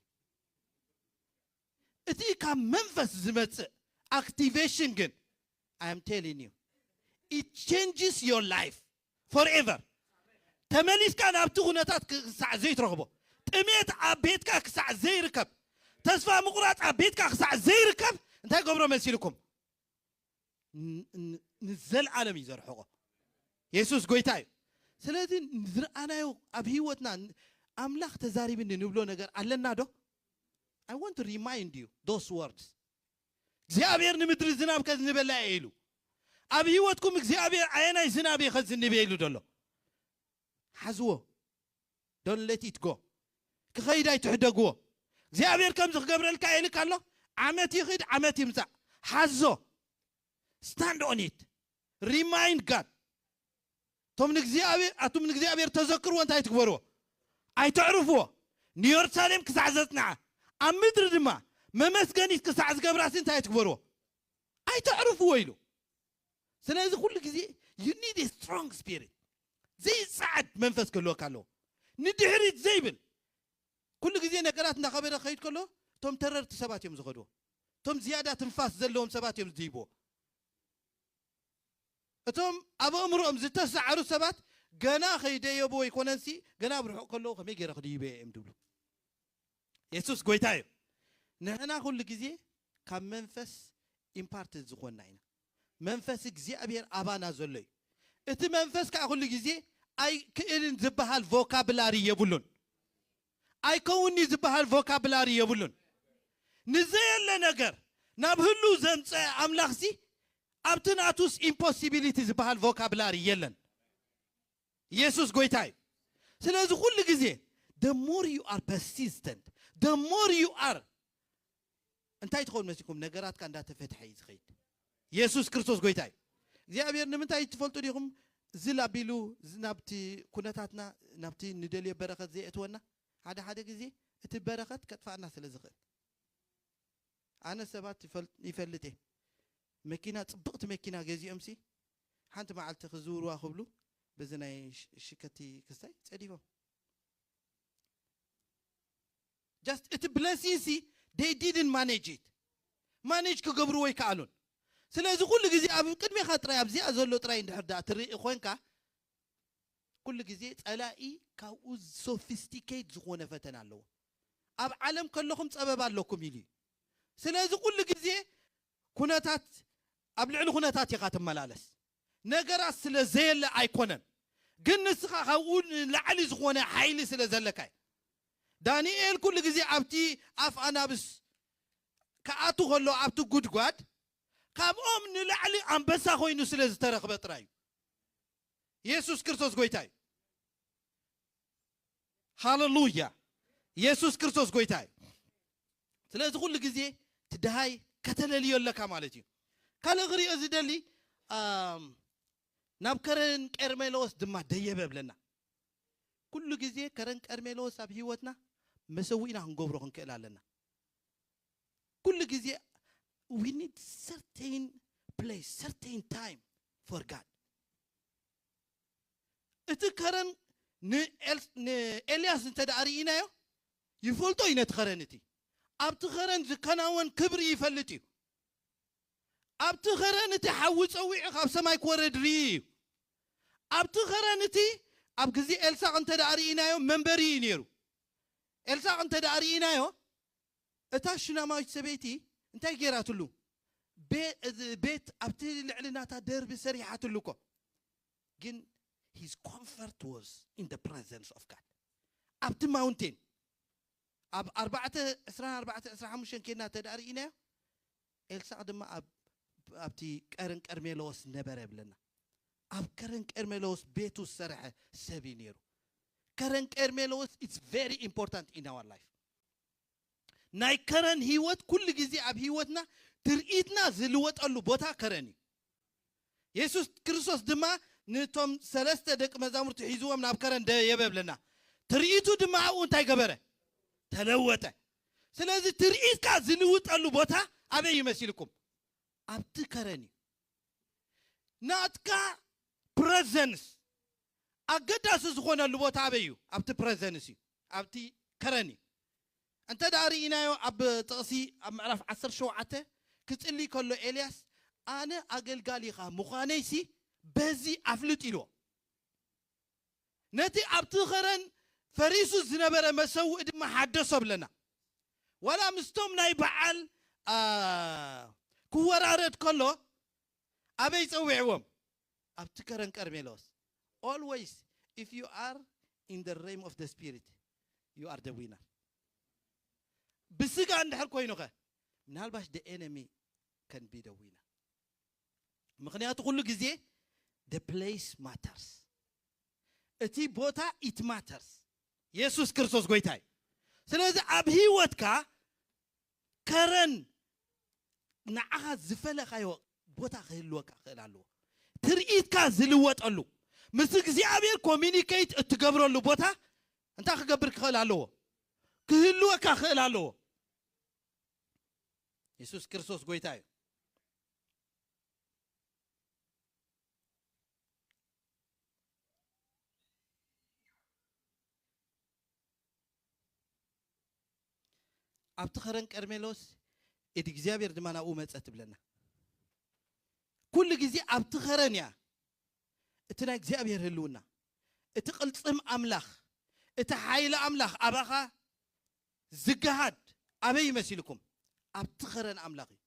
اتي كم منفس زمت activation جن I am telling you it changes your life forever تمليس كان ابتغنتات كسع زي ترغبو تميت عبيتك كسع زي ركب تسفى مقرات عبيتك كسع زي ركب انت قبرو مسيلكم نزل عالمي زرحوه يسوس قويتاي سلازي نزرعنا يو أبهيوتنا أملاخ تزاريب إن نبلو نجار علنا دو I want to remind you those words زيابير نمدر الزناب كذ نبلا إيلو أبهيوتكم زيابير عينا الزنابي خذ النبيلو دلو حزوه don't let it go كخيدا يتحدقوه زيابير كم زخ قبر الكائن كله عمتي خيد عمتي مسا حزو stand on it remind God توم نجزيابير أتوم نجزيابير تذكروا أنت هتكبروا أي تعرفوا نيورسالم كسعزتنا أمدر دما ما مسكني كسعز قبراسين أنت هتكبروا أي تعرفوا ويلو سنة كل كذي you need a strong spirit زي سعد منفس كله كله ندهرت زيبل كل كذي نقراتنا خبر خيط كله توم ترر سبات يوم زخدوا توم زيادة تنفاس زلهم سبات يوم زيبوا أتوم أبو أمرهم زتسع عروس سبات جنا خيدي يبو يكوننسي جنا بروح كله خمي غير خدي بي مدبلو يسوس قويتاي نحنا كل كذي كم منفس إمبارت زخون ناينا منفس كذي أبير أبانا زلي إت منفس كأقول كذي أي كإن زبها الفوكابلاري يبولون أي كوني زبها الفوكابلاري يبولون نزيل لنجر نبهلو زنت أملاخسي أبتناتوس impossibilities بهال vocabulary يلن يسوس قويتاي سلازو كل جزء the more you are persistent the more you are انتي تقول مسكم نجارات كان دات فتح يزخيد يسوس كريستوس قويتاي زي أبير نمتى يتفلتوا ليهم زلابيلو نبتي كناتاتنا نبتي ندلي بركة زي اتونا هذا جزء تبركة كتفعنا سلازخيد أنا سبات يفلته مكينة طبقت مكينة جزء أمسي حنت مع التخزور وأخبلو بزنا شكتي كستاي تأديهم just it blesses they didn't manage it manage كقبروا يكالون سلازي كل جزء أبي كدمي خاطر أبزي أزولو تراين دحدا تري إخوانك كل جزء ألاقي كاوز sophisticated زخونة فتنا له أب عالم كلهم سبب لكم يلي سلازي كل جزء كناتات أبلعلو كناتات يقاتم ملالس نجرا سلزيل أيقونن جنس خاون لعلي زخونة حيلي سلزلكاي دانيال كل جزء أبتي أف أنا بس كأتو خلو أبتو جود قاد كم نلعلي أم بس أخوي نسلز ترى بتراي يسوع كريستوس قويتاي هاللويا يسوع كريستوس قويتاي سلز كل جزء تدهاي كتللي ولا كمالتي كلا غري أزيدلي نابكرن كرملوس دم ديابة بلنا كل جزء كرن كرملوس أبهيوتنا مسوينا هنقبره هنكلا لنا كل جزء we need certain place certain time for God إتكرن إلياس أنت دارينا يو يفولتو ينتخرنتي أبتخرن زكناون كبري يفلتي أبتخرنتي حوت أوي خاب سماي كورد ريو أبتخرنتي أبغزي إلسا أنت دارينا يو منبري نيرو إلسا أنت دارينا يو أتاشنا ما يتسبيتي أنت جيرات له بيت أبتدي الإعلانات درب سريعة لكو جن his comfort was in the presence of God up the mountain أب 4 كنا تدارينا إلسا أدم أبتي كرن كرميلوس نبرب لنا أب كرن كرميلوس بيتو سرعة سبينيرو كرن كرميلوس it's very important in our life ናይ ከረን ህይወት ኩሉ ግዜ ኣብ ህይወትና ትርኢትና ዝልወጠሉ ቦታ ከረን ኢየሱስ ክርስቶስ ድማ ነቶም ሰለስተ ደቂ መዛሙርቱ ሒዝዎም ናብ ከረን የበብለና ትርኢቱ ድማ ኣብኡ እንታይ ገበረ ተለወጠ ስለዚ ትርኢትካ ዝልውጠሉ ቦታ ኣበይ ይመስልኩም ኣብቲ ከረን ናትካ ፕሬዘንስ ኣገዳሲ ዝኾነሉ ቦታ ኣበይ እዩ ኣብቲ ፕሬዘንስ እዩ ኣብቲ ከረን እንተ ዳሪኢናዮ ኣብ ጥቕሲ ኣብ ምዕራፍ 17 ክጽሊ ከሎ ኤልያስ ኣነ ኣገልጋሊኻ ምዃነይሲ በዚ ኣፍልጥ ኢልዎ ነቲ ኣብቲ ኸረን ፈሪሱ ዝነበረ መሰውእ ድማ ሓደሶ ብለና ወላ ምስቶም ናይ በዓል ክወራረድ ከሎ ኣበይ ፀዊዕዎም ኣብቲ ከረን ቀርሜሎስ always if you are in the realm of the spirit you are the winner بسيغا اندحر كوينوخه ምናልባሽ the enemy can be the winner ምክንያቱ ሁሉ ጊዜ the place matters እቲ ቦታ it matters ኢየሱስ ክርስቶስ ጎይታይ ስለዚህ ኣብ ህይወትካ ከረን ንዓኻ ዝፈለኻዮ ቦታ ክህልወካ ክእላለዎ ትርኢትካ ዝልወጠሉ ምስ እግዚአብሔር ኮሚኒኬት እትገብረሉ ቦታ እንታይ ክገብር ክኽእል ኣለዎ ክህልወካ ክእል ኣለዎ ኢየሱስ ክርስቶስ ጎይታ እዩ ኣብቲ ኸረን ቀርሜሎስ እቲ እግዚአብሔር ድማ ናብኡ መፀት ብለና ኩሉ ግዜ ኣብቲ ኸረን እያ እቲ ናይ እግዚአብሔር ህልውና እቲ ቅልጽም ኣምላኽ እቲ ሓይሊ ኣምላኽ ኣባኻ ዝገሃድ ኣበይ ይመስልኩም ኣብቲ ኸረን ኣምላኽ እዩ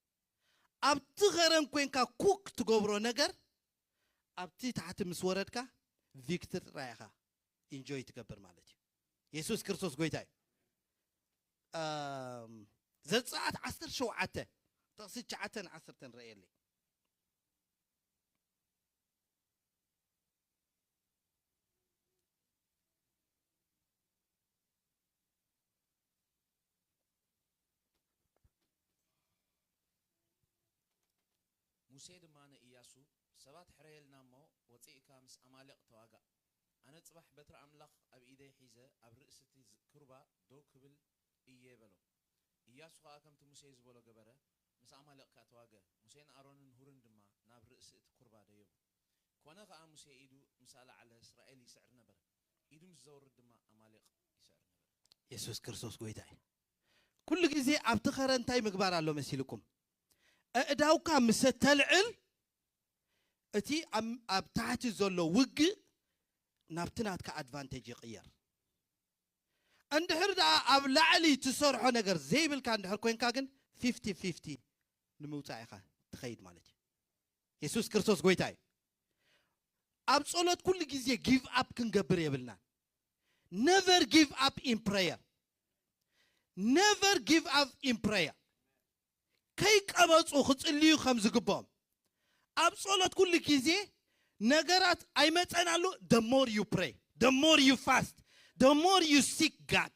ኣብቲ ኸረን ኮንካ ኩክ ትገብሮ ነገር ኣብቲ ታሕቲ ምስ ወረድካ ቪክተር ራይኻ ኢንጆይ ትገብር ማለት እዩ ኢየሱስ ክርስቶስ ጎይታ እዩ ዘጸአት 17 ጥቕሲ 9-10 ረእየለይ ሙሴ ድማነ ኢያሱ ሰባት ሕረየልና እሞ ወፂእካ ምስ ኣማሌቕ ተዋጋእ ኣነ ጽባሕ በትሪ ኣምላኽ ኣብ ኢደይ ሒዘ ኣብ ርእስቲ ክሩባ ደው ክብል እየ በሎ ኢያሱ ከዓ ከምቲ ሙሴ ዝበሎ ገበረ ምስ ኣማሌቕካ ተዋገ ሙሴን ኣሮንን ሁርን ድማ ናብ ርእሲ እቲ ኩርባ ደየቡ ኮነ ከዓ ሙሴ ኢዱ ምስ ኣልዓለ እስራኤል ይስዕር ነበር ኢዱ ምስ ዘውርድ ድማ ኣማሌቕ ይስዕር ነበር ኢየሱስ ክርስቶስ ጎይታ እዩ ኩሉ ግዜ ኣብቲ ኸረን እንታይ ምግባር ኣሎ መሲልኩም እዳውካ ምስ ተልዕል እቲ ኣብ ታሕቲ ዘሎ ውግእ ናብቲ ናትካ ኣድቫንቴጅ ይቕየር እንድሕር ደኣ ኣብ ላዕሊ ትሰርሖ ነገር ዘይብልካ እንድሕር ኮንካ ግን 50-50 ንምውፃእ ኢኻ ትኸይድ ማለት እዩ ኢየሱስ ክርስቶስ ጎይታ እዩ ኣብ ጸሎት ኩሉ ግዜ ጊቭ ኣፕ ክንገብር የብልናን never give up in prayer never give up in prayer ከይ ቀበጹ ክጽልዩ ከም ዝግባኦም ኣብ ጸሎት ኩሉ ግዜ ነገራት ኣይመጸናሉ the more you pray the more you fast the more you seek God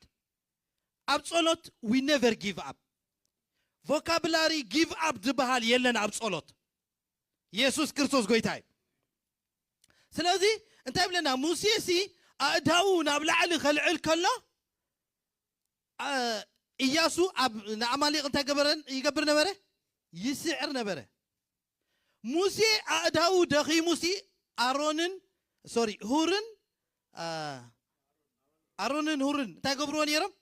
ኣብ ጸሎት we never give up vocabulary give up ዝበሃል የለን ኣብ ጸሎት ኢየሱስ ክርስቶስ ጎይታ እዩ ስለዚ እንታይ ብለና ሙሴሲ ኣእዳው ናብ ላዕሊ ከልዕል ከሎ ኢያሱ ኣብ ንኣማሌቕ እንታይ ይገብር ነበረ ይስዕር ነበረ ሙሴ ኣእዳው ደኺሙሲ ኣሮንን ሁርን እንታይ ገብርዎ ነይሮም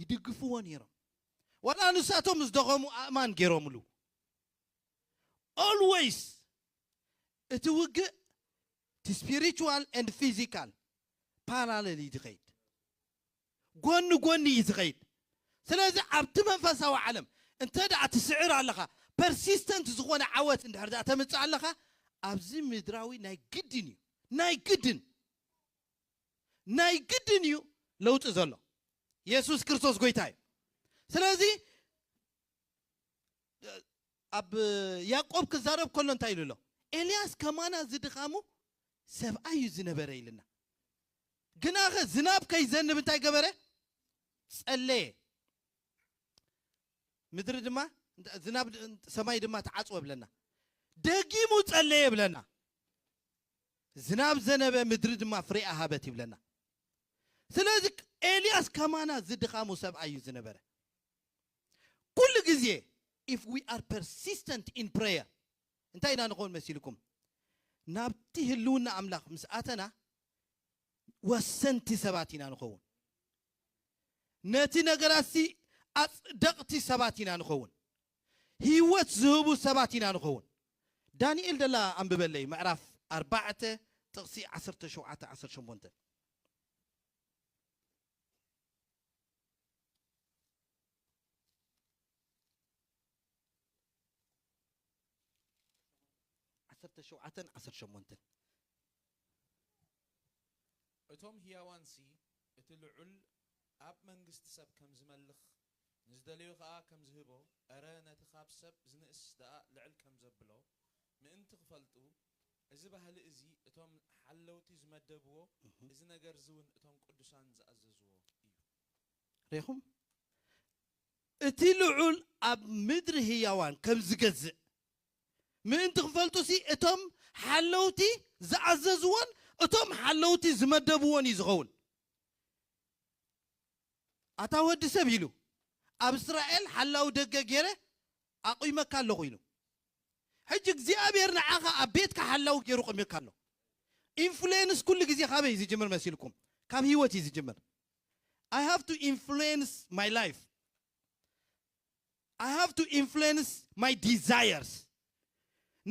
ይድግፍዎ ነይሮም ወላ ንሳቶም ምስ ደኸሙ ኣእማን ገይሮምሉ always እቲ ውግእ እቲ spiritual and physical parallel ይትኸይድ ጎኒ ጎኒ ይትኸይድ ስለዚ ኣብቲ መንፈሳዊ ዓለም እንተ ደኣ ትስዕር ኣለኻ persistent ዝኾነ ዓወት እንድሕር ደኣ ተምፅእ ኣለኻ ኣብዚ ምድራዊ ናይ ግድን እዩ ለውጢ ዘሎ ኢየሱስ ክርስቶስ ጎይታ እዩ ስለዚ ኣብ ያዕቆብ ክዛረብ ከሎ እንታይ ኢሉ ኣሎ ኤልያስ ከማና ዝድኻሙ ሰብኣይ እዩ ዝነበረ ኢልና ግናኸ ዝናብ ከይዘንብ እንታይ ገበረ ጸለየ ምድሪ ድማ ዝናብ ሰማይ ድማ ተዓጽወ ብለና ደጊሙ ጸለየ ብለና ዝናብ ዘነበ ምድሪ ድማ ፍሬ አሃበት ይብለና ስለዚህ ኤልያስ ከማና ዝድኻሙ ሰብአዩ ዝነበረ ኩሉ ጊዜ if we are persistent in prayer እንታይ ኢና ንኾን መሲልኩም ናብቲ ህልውና አምላኽ ምስአተና ወሰንቲ ሰባት ኢና ንኸውን ነቲ ነገራሲ አጽደቅቲ ሰባት ኢና ንኸውን ህይወት ዝህቡ ሰባት ኢና ንኸውን ዳንኤል ደላ አንብበለይ ምዕራፍ 4 ጥቅሲ 17-18 17-18 እቶም ህያዋንሲ እቲ ልዑል ኣብ መንግስቲ ሰብ ከም ዝመልኽ ንዝደልዩ ከዓ ከም ዝህቦ ኣረ ነቲ ካብ ሰብ ዝንእስ ደኣ ልዕል ከም ዘብሎ ምእንቲ ክፈልጡ እዚ ባህሊ እዚ እቶም ሓለውቲ ዝመደብዎ እዚ ነገር ዝውን እቶም ቅዱሳን ዝኣዘዝዎ እዩ ሬኹም እቲ ልዑል ኣብ ምድሪ ህያዋን ከም ዝገዝእ ምእንቲ ክፈልጡ ሲ እቶም ሓለውቲ ዝኣዘዝዎን እቶም ሓለውቲ ዝመደብዎን ይዝኸውን ኣታ ወዲ ሰብ ኢሉ ኣብ እስራኤል ሓላው ደገ ገይረ ኣቑይመካ ኣለኹ ኢሉ ሕጂ እግዚአብሔር ንዓኻ ኣብ ቤትካ ሓላው ገይሩ ቆሚካ ኣሎ ኢንፍሉዌንስ ኩሉ ጊዜ ካበይ ዝጅምር መሲልኩም ካብ ህይወት እዩ ዝጅምር I have to influence my life I have to influence my desires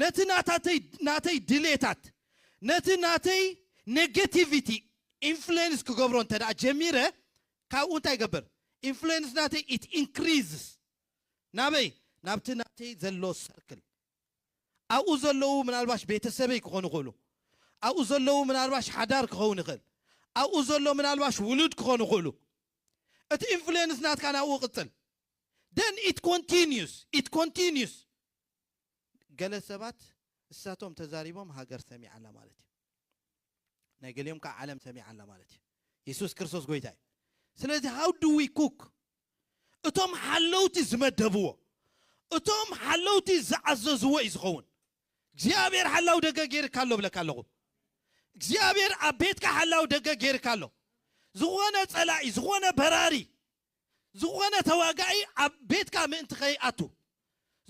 ነቲ ናተይ ድሌታት ነቲ ናተይ ኔጌቲቪቲ ኢንፍሉዌንስ ክገብሮ እንተዳ ጀሚረ ካብኡ እንታይ ይገብር ኢንፍሉዌንስ ናተይ it increases ናበይ ናብቲ ናተይ ዘሎ ሰርክል ኣብኡ ዘለዉ ምናልባሽ ቤተሰበይ ክኾኑ ይኽእሉ ኣብኡ ዘለዉ ምናልባሽ ሓዳር ክኸውን ይኽእል ኣብኡ ዘሎ ምናልባሽ ውሉድ ክኾኑ ይኽእሉ እቲ ኢንፍሉዌንስ ናትካ ናብኡ ቅፅል then it continues ገለ ሰባት እሳቶም ተዛሪቦም ሃገር ሰሚዓላ ማለት እዩ ናይ ገሊኦም ከዓ ዓለም ሰሚዓላ ማለት እዩ ኢየሱስ ክርስቶስ ጎይታ እዩ ስለዚ how do we cook እቶም ሓለውቲ ዝመደብዎ እቶም ሓለውቲ ዝዓዘዝዎ እዩ ዝኸውን እግዚአብሔር ሓላው ደገ ገይርካ ኣሎ ብለካ ኣለኹ እግዚአብሔር ኣብ ቤትካ ሓላው ደገ ገይርካ ኣሎ ዝኾነ ጸላኢ ዝኾነ በራሪ ዝኾነ ተዋጋኢ ኣብ ቤትካ ምእንቲ ኸይኣቱ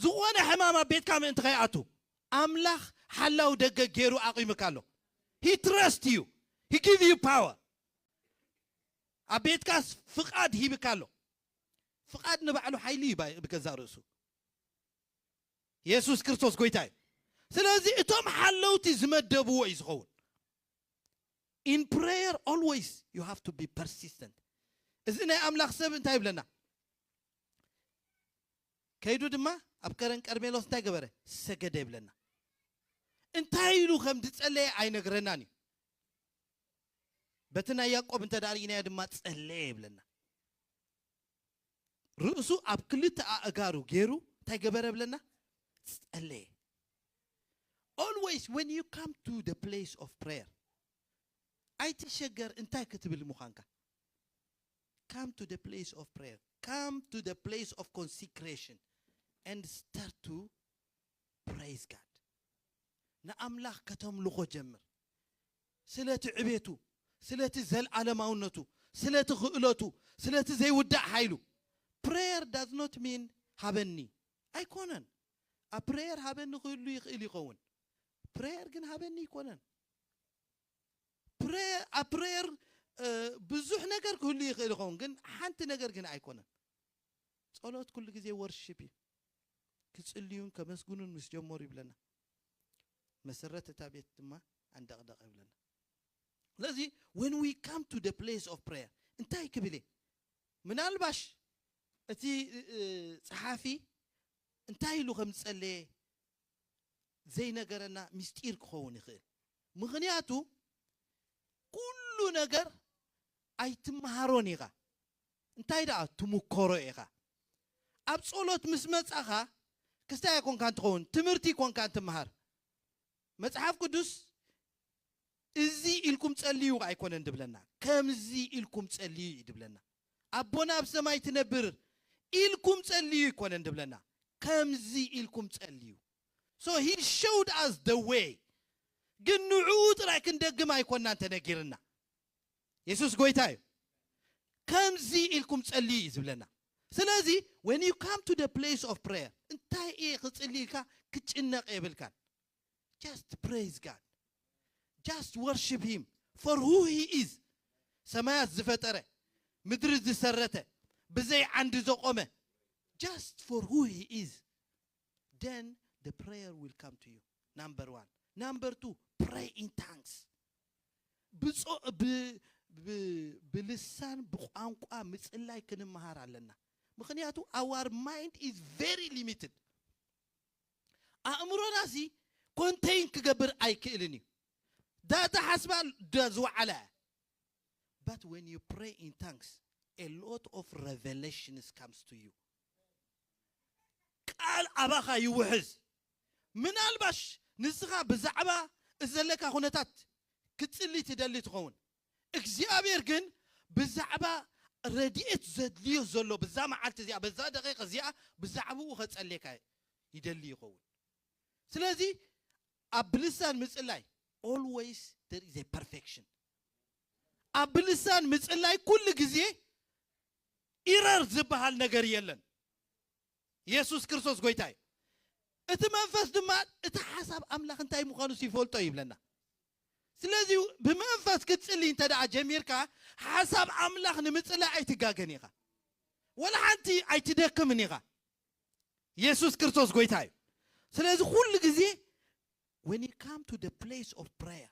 ዝኾነ ሕማም ኣብ ቤትካ ምእንቲ ኸይኣቱ ኣምላኽ ሓላው ደገ ገይሩ ኣቑይምካ ኣሎ he trusts you he give you power ኣብ ቤትካ ፍቃድ ሂብካ ኣሎ ፍቃድ ንባዕሉ ሓይሊ ብገዛእ ርእሱ ኢየሱስ ክርስቶስ ጎይታ እዩ ስለዚ እቶም ሓለውቲ ዝመደብዎ እዩ ዝኸውን in prayer always you have to be persistent እዚ ናይ ኣምላኽ ሰብ እንታይ ይብለና ከይዱ ድማ ኣብ ከረን ቀርሜሎስ እንታይ ገበረ ሰገደ ይብለና እንታይ ኢሉ ከም ዝጸለየ ኣይነግረናን እዩ በቲ ናይ ያዕቆብ እንተዳሪእናዮ ድማ ጸለየ ይብለና ርእሱ ኣብ ክልተ ኣእጋሩ ገይሩ እንታይ ገበረ ብለና ጸለየ always when you come to the place of prayer ኣይትሸገር እንታይ ክትብል ምዃንካ come to the place of prayer come to the place of consecration and start to praise God ንኣምላኽ ከተምልኾ ጀምር ስለቲ ዕቤቱ ስለቲ ዘለዓለማውነቱ ስለቲ ክእለቱ ስለቲ ዘይውዳእ ሓይሉ prayer does not mean ሃበኒ ኣይኮነን ኣብ prayer ሃበኒ ክህሉ ይኽእል ይኸውን prayer ግን ሃበኒ ይኮነን prayer ብዙሕ ነገር ክህሉ ይኽእል ይኸውን ግን ሓንቲ ነገር ግን ኣይኮነን ጸሎት ኩሉ ጊዜ worship እዩ ክጽልዩን ከመስግኑን ምስ ጀመሩ ይብለና መሰረት እታ ቤት ድማ አንደቅደቅ ይብለና ስለዚህ when we come to the place of prayer እንታይ ክብለ ምናልባሽ እቲ ጸሓፊ እንታይ ኢሉ ከም ጸለየ ዘይነገረና ምስጢር ክኸውን ይኽእል ምክንያቱ ኩሉ ነገር ኣይትመሃሮን ኢኻ እንታይ ደኣ ትሙከሮ ኢኻ ኣብ ጸሎት ምስ መጻኻ ክስታይ ኮንካ እንትኸውን ትምህርቲ ኮንካ እንትመሃር መጽሐፍ ቅዱስ እዚ ኢልኩም ጸልዩ ኣይኮነን ድብለና ከምዚ ኢልኩም ጸልዩ ይድብለና አቦና በሰማይ ትነብር إلكم تسليو يكون اندبلنا كمزي إلكم تسليو. So he showed us the way. جنعود رايكن دق ما يكون أنت نجيرنا. يسوع قويتاي. كمزي إلكم تسليو يزبلنا. سلازي when you come to the place of prayer أنت إيه تسليك كتشنق قبل كان. Just praise God. Just worship him for who he is. سمايات زفتره. مدرز سرته. بزي عند زقومه. Just for who he is. Then the prayer will come to you. Number 1. Number 2, pray in tongues. بلسان بقانقا مسألة كن مهار علينا. مخنياتو our mind is very limited. أمرنا سي contain كجبر أي كإلني. ده حسب دزو على. But when you pray in tongues, a lot of revelations comes to you. قال أباخا يوحز. من البش نسخة بزعبة إزلك هونتات كتسلي تدلي تخون. إكزيابير جن بزعبة رديت زدليه زلوا بزام عالت زيا بزاد دقيقة زيا بزعبو وختصليك يدلي يخون. سلازي أبلسان مسألة always there is a perfection. أبلسان مسألة كل جزء إيرار زبها النجار يلن. يسوع كريستوس قويتاي. اتمنفس دماء اتحسب أملاك انتاي مخانوس يفول طيب لنا. سلازي بمنفس كتسلي انت دعا جميركا حسب أملاك نمتسلا اي تقاقنيغا. ولا انتي اي تدكمنيغا. يسوع كريستوس قويتاي. سلازي كل جزء when you come to the place of prayer,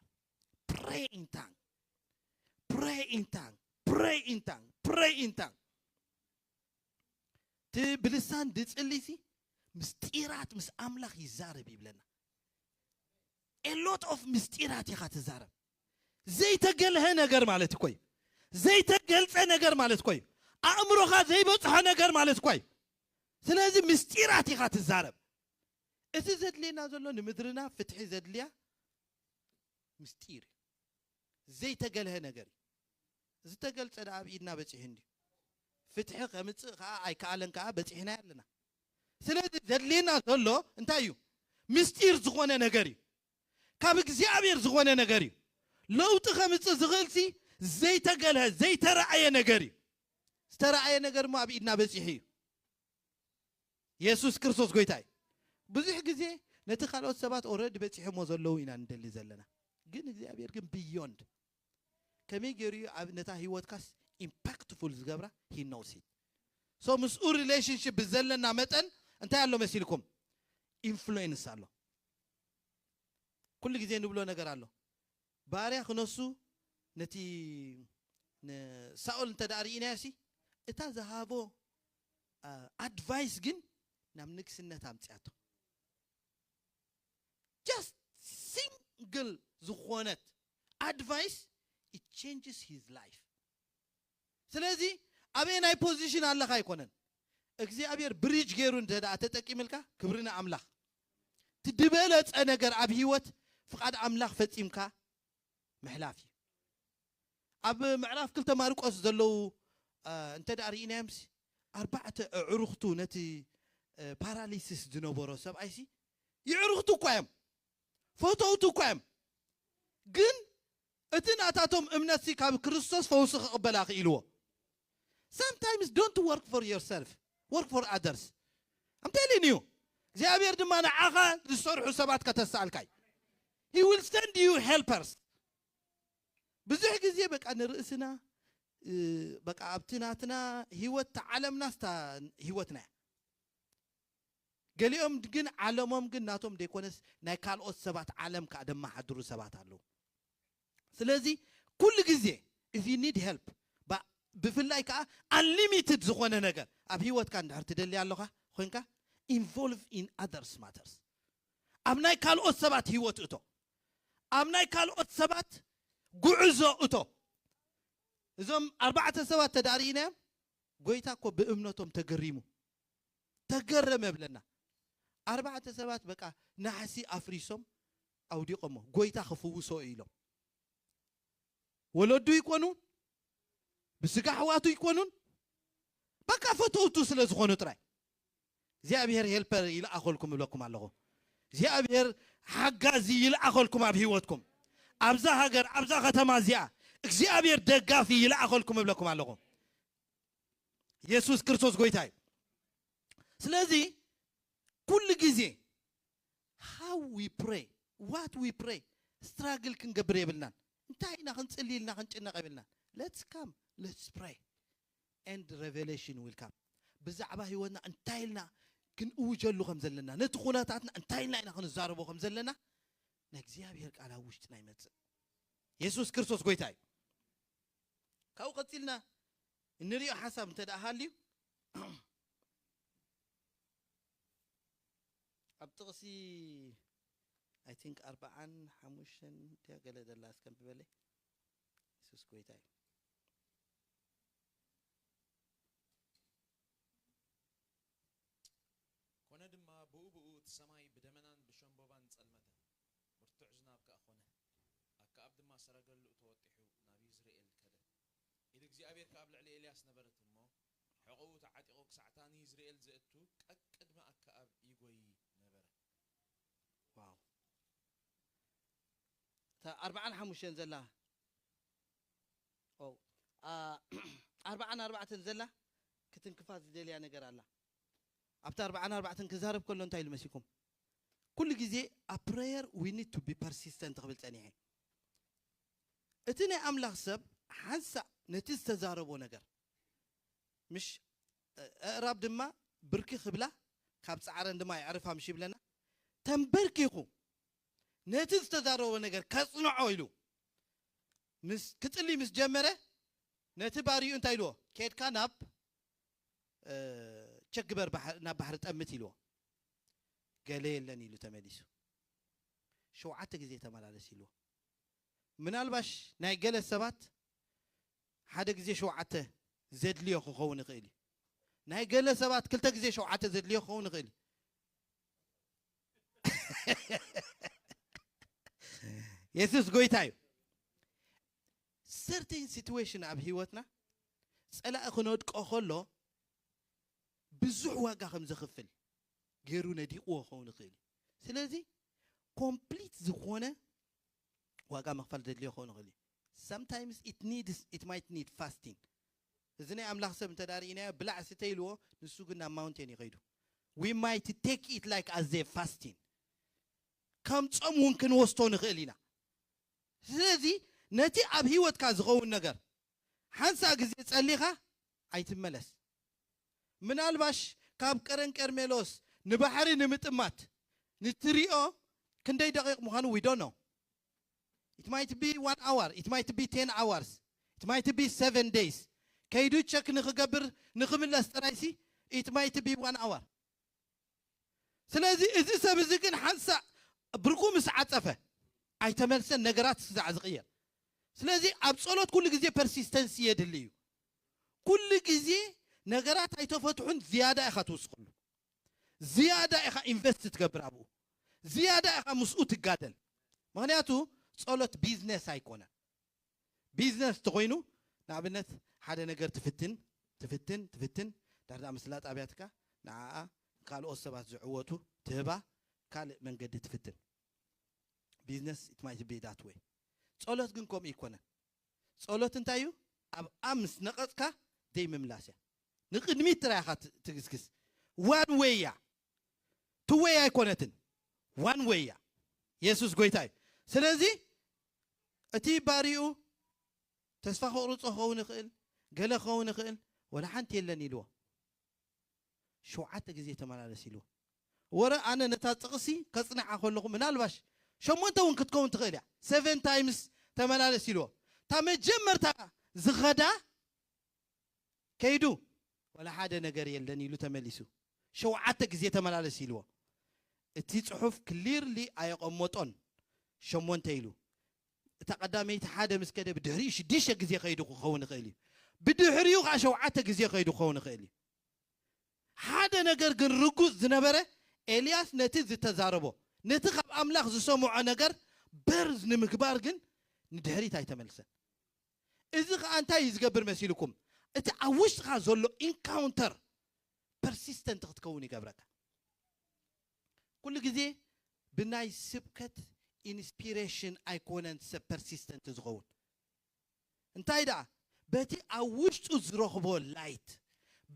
pray in tongue. Pray in tongue. Pray in tongue. Pray in tongue. بلسان تسألي سي مستيرات مس أملاك يزارب يبلنا. A lot of مستيرات يخات يزارب. زي تقل هنا قر مالت كوي. زي تقل سنة قر مالت كوي. أمرها زي بطحنا قر مالت كوي. سلازم مستيرات يخات يزارب. إذا زد لنا زلنا نمدرنا فتح زد ليا مستير. زي تقل هنا قر. زي تقل سنة أبينا بتهندي. فتح خمس أي كألن كأ بتهنا لنا. سلازم زد لنا زلنا انتايو مستير زخوانة نجاري. كابك زيابير زخوانة نجاري. لو تخمس زغلسي زي تقلها زي ترى أي نجاري. ترى أي نجار ما أبينا بتهي. يسوع كريستوس قويتاي. بزح جزء نتخلص سبات أورد بتهي مزلوا إن عندنا زلنا. جن زيابير جن beyond. كمي جري نتاهي واتكاس impactful زغبرة he knows it. So مسؤول relationship بزلنا متن أنت على مسيلكم influence على. كل جزء نبلو نجار على. باري خنوسو نتي سأول تداري ناسي إتا ذهابو advice جن نامنك سنة تامتياتو. Just single زخونات advice it changes his life. سلازي أبين أي position الله خاي كونن. إكزي أبير bridge جيرون تدا أتتك إملكا كبرنا أملاخ. تدبلت أنا جر أبهيوت فقد أملاخ فتيمكا محلافي. أب معرف كل تمارك أصدلو أنت داري نامس 4 عروختو نتي paralysis دنوبورو سب أيسي يعروختو كام فوتوتو كام جن أتنا تاتم إمنسي كاب كريستوس فوسخ قبلاخ إلوه. Sometimes don't work for yourself, work for others. I'm telling you. زي أبير دمانة عاقا للصور حسابات كتسأل كاي. He will send you helpers. بزح جزية بك أن رأسنا بك أبتناتنا هيوت تعلمنا ستا هيوتنا. قال يوم جن علمهم جن ناتهم ديكونس نايكال أو سبات علم كأدم ما حدرو سبات علو. سلازي كل جزية if you need help بفلاي كا unlimited زخوانة نجار أبهيوت كان هرتدلي على خوينكا involved in others matters. أمناي كال أو سبات هيوت أتو. أمناي كال أو سبات جعزة أتو. إذا 4 سبات تدارينا قويتا كو بأمنتهم تجريمو. تجرم بلنا. 4 سبات بقى نحسي أفريسهم أو ديقمو قويتا خفوسو إيلو. ولدو يكونون بسقى حواتو يكونون بقى فتوتو سلازخونو تراي እግዚአብሔር ሄልፐር ይልአኸልኩም ብለኩም ኣለኹ እግዚአብሔር ሓጋዚ ይልአኸልኩም ኣብ ህይወትኩም ኣብዛ ሃገር ኣብዛ ከተማ እዚኣ እግዚአብሔር ደጋፊ ይልአኸልኩም ብለኩም ኣለኹ ኢየሱስ ክርስቶስ ጎይታ እዩ ስለዚህ ኩሉ ግዜ how we pray what we pray struggle ክንገብር የብልናን እንታይ ኢና ክንጽልይልና ክንጭነቕ የብልናን let's come let's pray and revelation will come ብዛዕባ ህይወትና እንታይ ኢልና ክንውጀሉ ከም ዘለና ነቲ ኹነታትና እንታይ ኢልና ኢና ክንዛረቦ ከም ዘለና ንእግዚአብሔር ቃል ኣብ ውሽጥና ይመጽእ ኢየሱስ ክርስቶስ ጎይታ እዩ ካብኡ ቀፂልና እንሪኦ ሓሳብ እንተደኣሃልዩ ኣብ ጥቕሲ I think 45 ተገለ ደላ እስከም በለ ኢየሱስ ጎይታ እዩ ኮነ ድማ ብኡብኡ ሰማይ ብደመናን ብሸንቦባን ጸልመተ ብርቱዕ ዝናብ ከኣ ኾነ ኣከኣብ ድማ ሰረገሉ ተወጢሑ ናብ ይዝራኤል ከደ ኢድ እግዚአብሔር ከኣብ ልዕሊ ኤልያስ ነበረት እሞ ሕቑኡ ተዓጢቑ ክሳዕታኒ ይዝራኤል ዘእቱ ቀቅድሚ ኣከኣብ ይጎይ ነበረ ዋው 45 ዘላ ኦ 44 ዘላ ክትንክፋት ዝደልያ ነገር ኣላ ኣብታ 44 ክዛረብ ከሎ እንታይ ኢሉ መሲኩም ኩሉ ግዜ a prayer we need to be persistent ክብል ጸኒሐ እቲ ናይ ኣምላኽ ሰብ ሓንሳእ ነቲ ዝተዛረቦ ነገር ምሽ እራብ ድማ ብርኪ ክብላ ካብ ጻዕረን ድማ ይዕርፋ ምሽ ይብለና ተንበርኪኹ ነቲ ዝተዛረቦ ነገር ከጽንዖ ኢሉ ምስ ክጽሊ ምስ ጀመረ ነቲ ባሪኡ እንታይ ኢልዎ ከድካ ናብ ቸግበር ናብ ባህር ጠምት ኢልዎ ገለ የለን ኢሉ ተመሊሱ 7 ግዜ ተመላለስ ኢልዎ ምናልባሽ ናይ ገለ ሰባት ሓደ ግዜ 7 ዘድልዮ ክኸውን ይኽእል እዩ ናይ ገለ ሰባት 2 ግዜ 7 ዘድልዮ ክኸውን ይኽእል ኢየሱስ ጎይታ እዩ certain situation ኣብ ህይወትና ጸላእ ክነድቆ ከሎ ብዙሕ ዋጋ ከም ዝኽፍል ገይሩ ነዲቕዎ ክኸውን ይኽእል ስለዚ ኮምፕሊት ዝኾነ ዋጋ መኽፈል ዘድልዮ ክኸውን ይኽእል sometimes it might need fasting እዚ ናይ ኣምላኽ ሰብ እንተዳሪእናዮ ብላዕ ስተይልዎ ንሱ ግን ናብ ማውንቴን ይኸይዱ we might take it like as a fasting ከም ጾም እውን ክንወስዶ ንኽእል ኢና ስለዚ ነቲ ኣብ ህይወትካ ዝኸውን ነገር ሓንሳ ግዜ ጸሊኻ ኣይትመለስ ምናልባሽ ካብ ቀረን ቀርሜሎስ ንባሕሪ ንምጥማት ንትሪኦ ክንደይ ደቂቕ ምዃኑ we don't know it might be 1 hour it might be 10 hours it might be 7 days ከይዱ ቸክ ንኽገብር ንኽምለስ ጥራይሲ it might be 1 hour ስለዚ እዚ ሰብ እዚ ግን ሓንሳ ብርኩ ምስ ዓጸፈ ኣይተመልሰን ነገራት ስዛዕ ዝቕየር ስለዚ ኣብ ጸሎት ኩሉ ግዜ ፐርሲስተንሲ የድሊ እዩ ኩሉ ግዜ ነገራት ኣይተፈትሑን ዝያዳ ኢኻ ትውስኽሉ ዝያዳ ኢኻ ኢንቨስት ትገብር ኣብኡ ዝያዳ ኢኻ ምስኡ ትጋደል ምክንያቱ ጸሎት ቢዝነስ ኣይኮነን ቢዝነስ ተኾይኑ ንኣብነት ሓደ ነገር ትፍትን ዳርዳ ምስላ ጣብያትካ ንዓኣ ካልኦት ሰባት ዝዕወቱ ትህባ ካልእ መንገዲ ትፍትን ቢዝነስ it might be that way ጸሎት ግን ከምኡ ይኮነን ጸሎት እንታይ እዩ ኣብ ኣምስ ነቐጽካ ደይ ምምላስ እያ ንቅድሚት ትራይኻ ትግስግስ ዋን ዌይ እያ ቱ ዌይ ኣይኮነትን ዋን ዌይ እያ ኢየሱስ ጎይታ እዩ ስለዚ እቲ ባሪኡ ተስፋ ክቕርጾ ክኸውን ይኽእል ገለ ክኸውን ይኽእል ወላ ሓንቲ የለን ኢልዎ 7 ግዜ ተመላለስ ኢልዎ ወረ ኣነ ነታ ጥቕሲ ከጽንዓ ከለኹ ምናልባሽ 8 እውን ክትከውን ትኽእል እያ 7 times ተመላለስ ኢልዎ እታ መጀመርታ ዝኸዳ ከይዱ ወላ ሓደ ነገር የለን ኢሉ ተመሊሱ 7 ግዜ ተመላለስ ኢልዎ እቲ ጽሑፍ ክሊርሊ ኣይቐመጦን 8 ኢሉ እታ ቀዳመይቲ ሓደ ምስ ከደ ብድሕሪኡ 6 ግዜ ከይዱ ክኸውን ይኽእል እዩ ብድሕሪኡ ከዓ 7 ግዜ ከይዱ ክኸውን ይኽእል እዩ ሓደ ነገር ግን ርጉፅ ዝነበረ ኤልያስ ነቲ ዝተዛረቦ ነቲ ካብ ኣምላኽ ዝሰምዖ ነገር በርዝ ንምግባር ግን ንድሕሪት ኣይተመልሰን እዚ ከዓ እንታይ ዝገብር መሲልኩም እቲ ኣውሽጥኻ ዘሎ ኢንካውንተር ፐርሲስተንት ክትከውን ይገብረካ ኩሉ ግዜ ብናይ ስብከት ኢንስፒሬሽን ኣይኮነን ሰብ ፐርሲስተንት ዝኸውን እንታይ ደኣ በቲ ኣውሽጡ ዝረኽቦ ላይት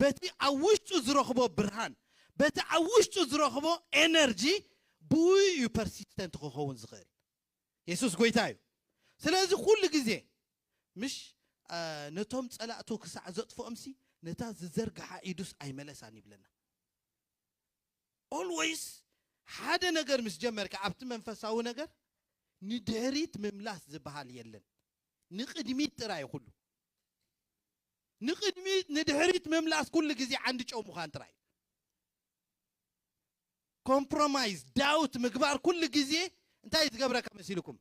በቲ ኣውሽጡ ዝረኽቦ ብርሃን በቲ ኣውሽጡ ዝረኽቦ ኤነርጂ ብኡይ እዩ ፐርሲስተንት ክኸውን ዝኽእል ኢየሱስ ጎይታ እዩ ስለዚ ኩሉ ግዜ ምሽ ነቶም ጸላእቱ ክሳዕ ዘጥፎምሲ ነታ ዝዘርግሓ ኢዱስ ኣይመለሳን ይብለና ኦልዌይስ ሓደ ነገር ምስ ጀመርካ ኣብቲ መንፈሳዊ ነገር ንድሕሪት ምምላስ ዝበሃል የለን ንቅድሚት ጥራይ ኩሉ ንቅድሚት ንድሕሪት ምምላስ ኩሉ ግዜ ዓንዲ ጨው ምዃን ጥራይ ኮምፕሮማይዝ ዳውት ምግባር ኩሉ ግዜ እንታይ ዝገብረካ መሲልኩም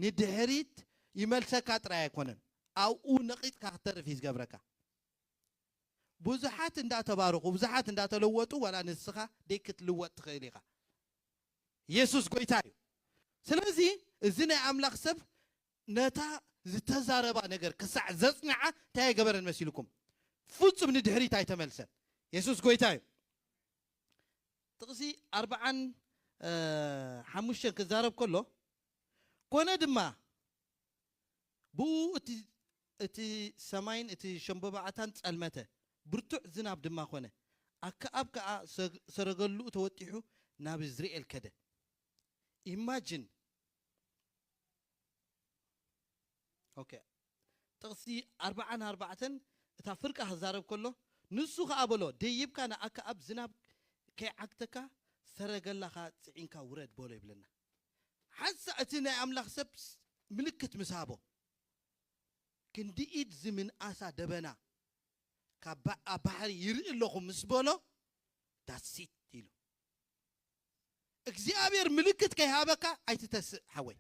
ንድሕሪት ይመልሰካ ጥራይ ኣይኮነን ኣብኡ ነቂጥካ ክተርፍ ዝገብረካ ብዙሓት እንዳተባረኹ ብዙሓት እንዳተለወጡ ወላ ንስኻ ደይክትልወጥ ትኽእል ኢኻ ኢየሱስ ጎይታ እዩ ስለዚ እዚ ናይ ኣምላኽ ሰብ ነታ ዝተዛረባ ነገር ክሳዕ ዘጽንዓ እንታይ ገበረን መሲልኩም ፍጹም ንድሕሪት ኣይተመልሰን ኢየሱስ ጎይታ እዩ ጥቕሲ 45 ክዛረብ ከሎ ኮነ ድማ ብኡ እቲ ሰማይን እቲ ሸምበባዓታን ጸልመተ ብርቱዕ ዝናብ ድማ ኮነ ኣከኣብ ከዓ ሰረገሉኡ ተወጢሑ ናብ ዝርኤል ከደ ኢማጂን ኦኬ ጥቕሲ 44 እታ ፍርቃ ክዛረብ ከሎ ንሱ ከዓ በሎ ደይብካ ንኣከኣብ ዝናብ ከይዓግተካ ሰረገላኻ ጽዒንካ ውረድ በሎ ይብለና ሓሳ እቲ ናይ ኣምላኽ ሰብ ምልክት ምስ ሃቦ ክንዲ ኢድ ዝምንኣሳ ደበና ካብ ባሕሪ ይርኢ ኣለኹ ምስ በሎ ዳሲት ኢሉ እግዚአብሔር ምልክት ከይሃበካ ኣይትተስእ ሓወይ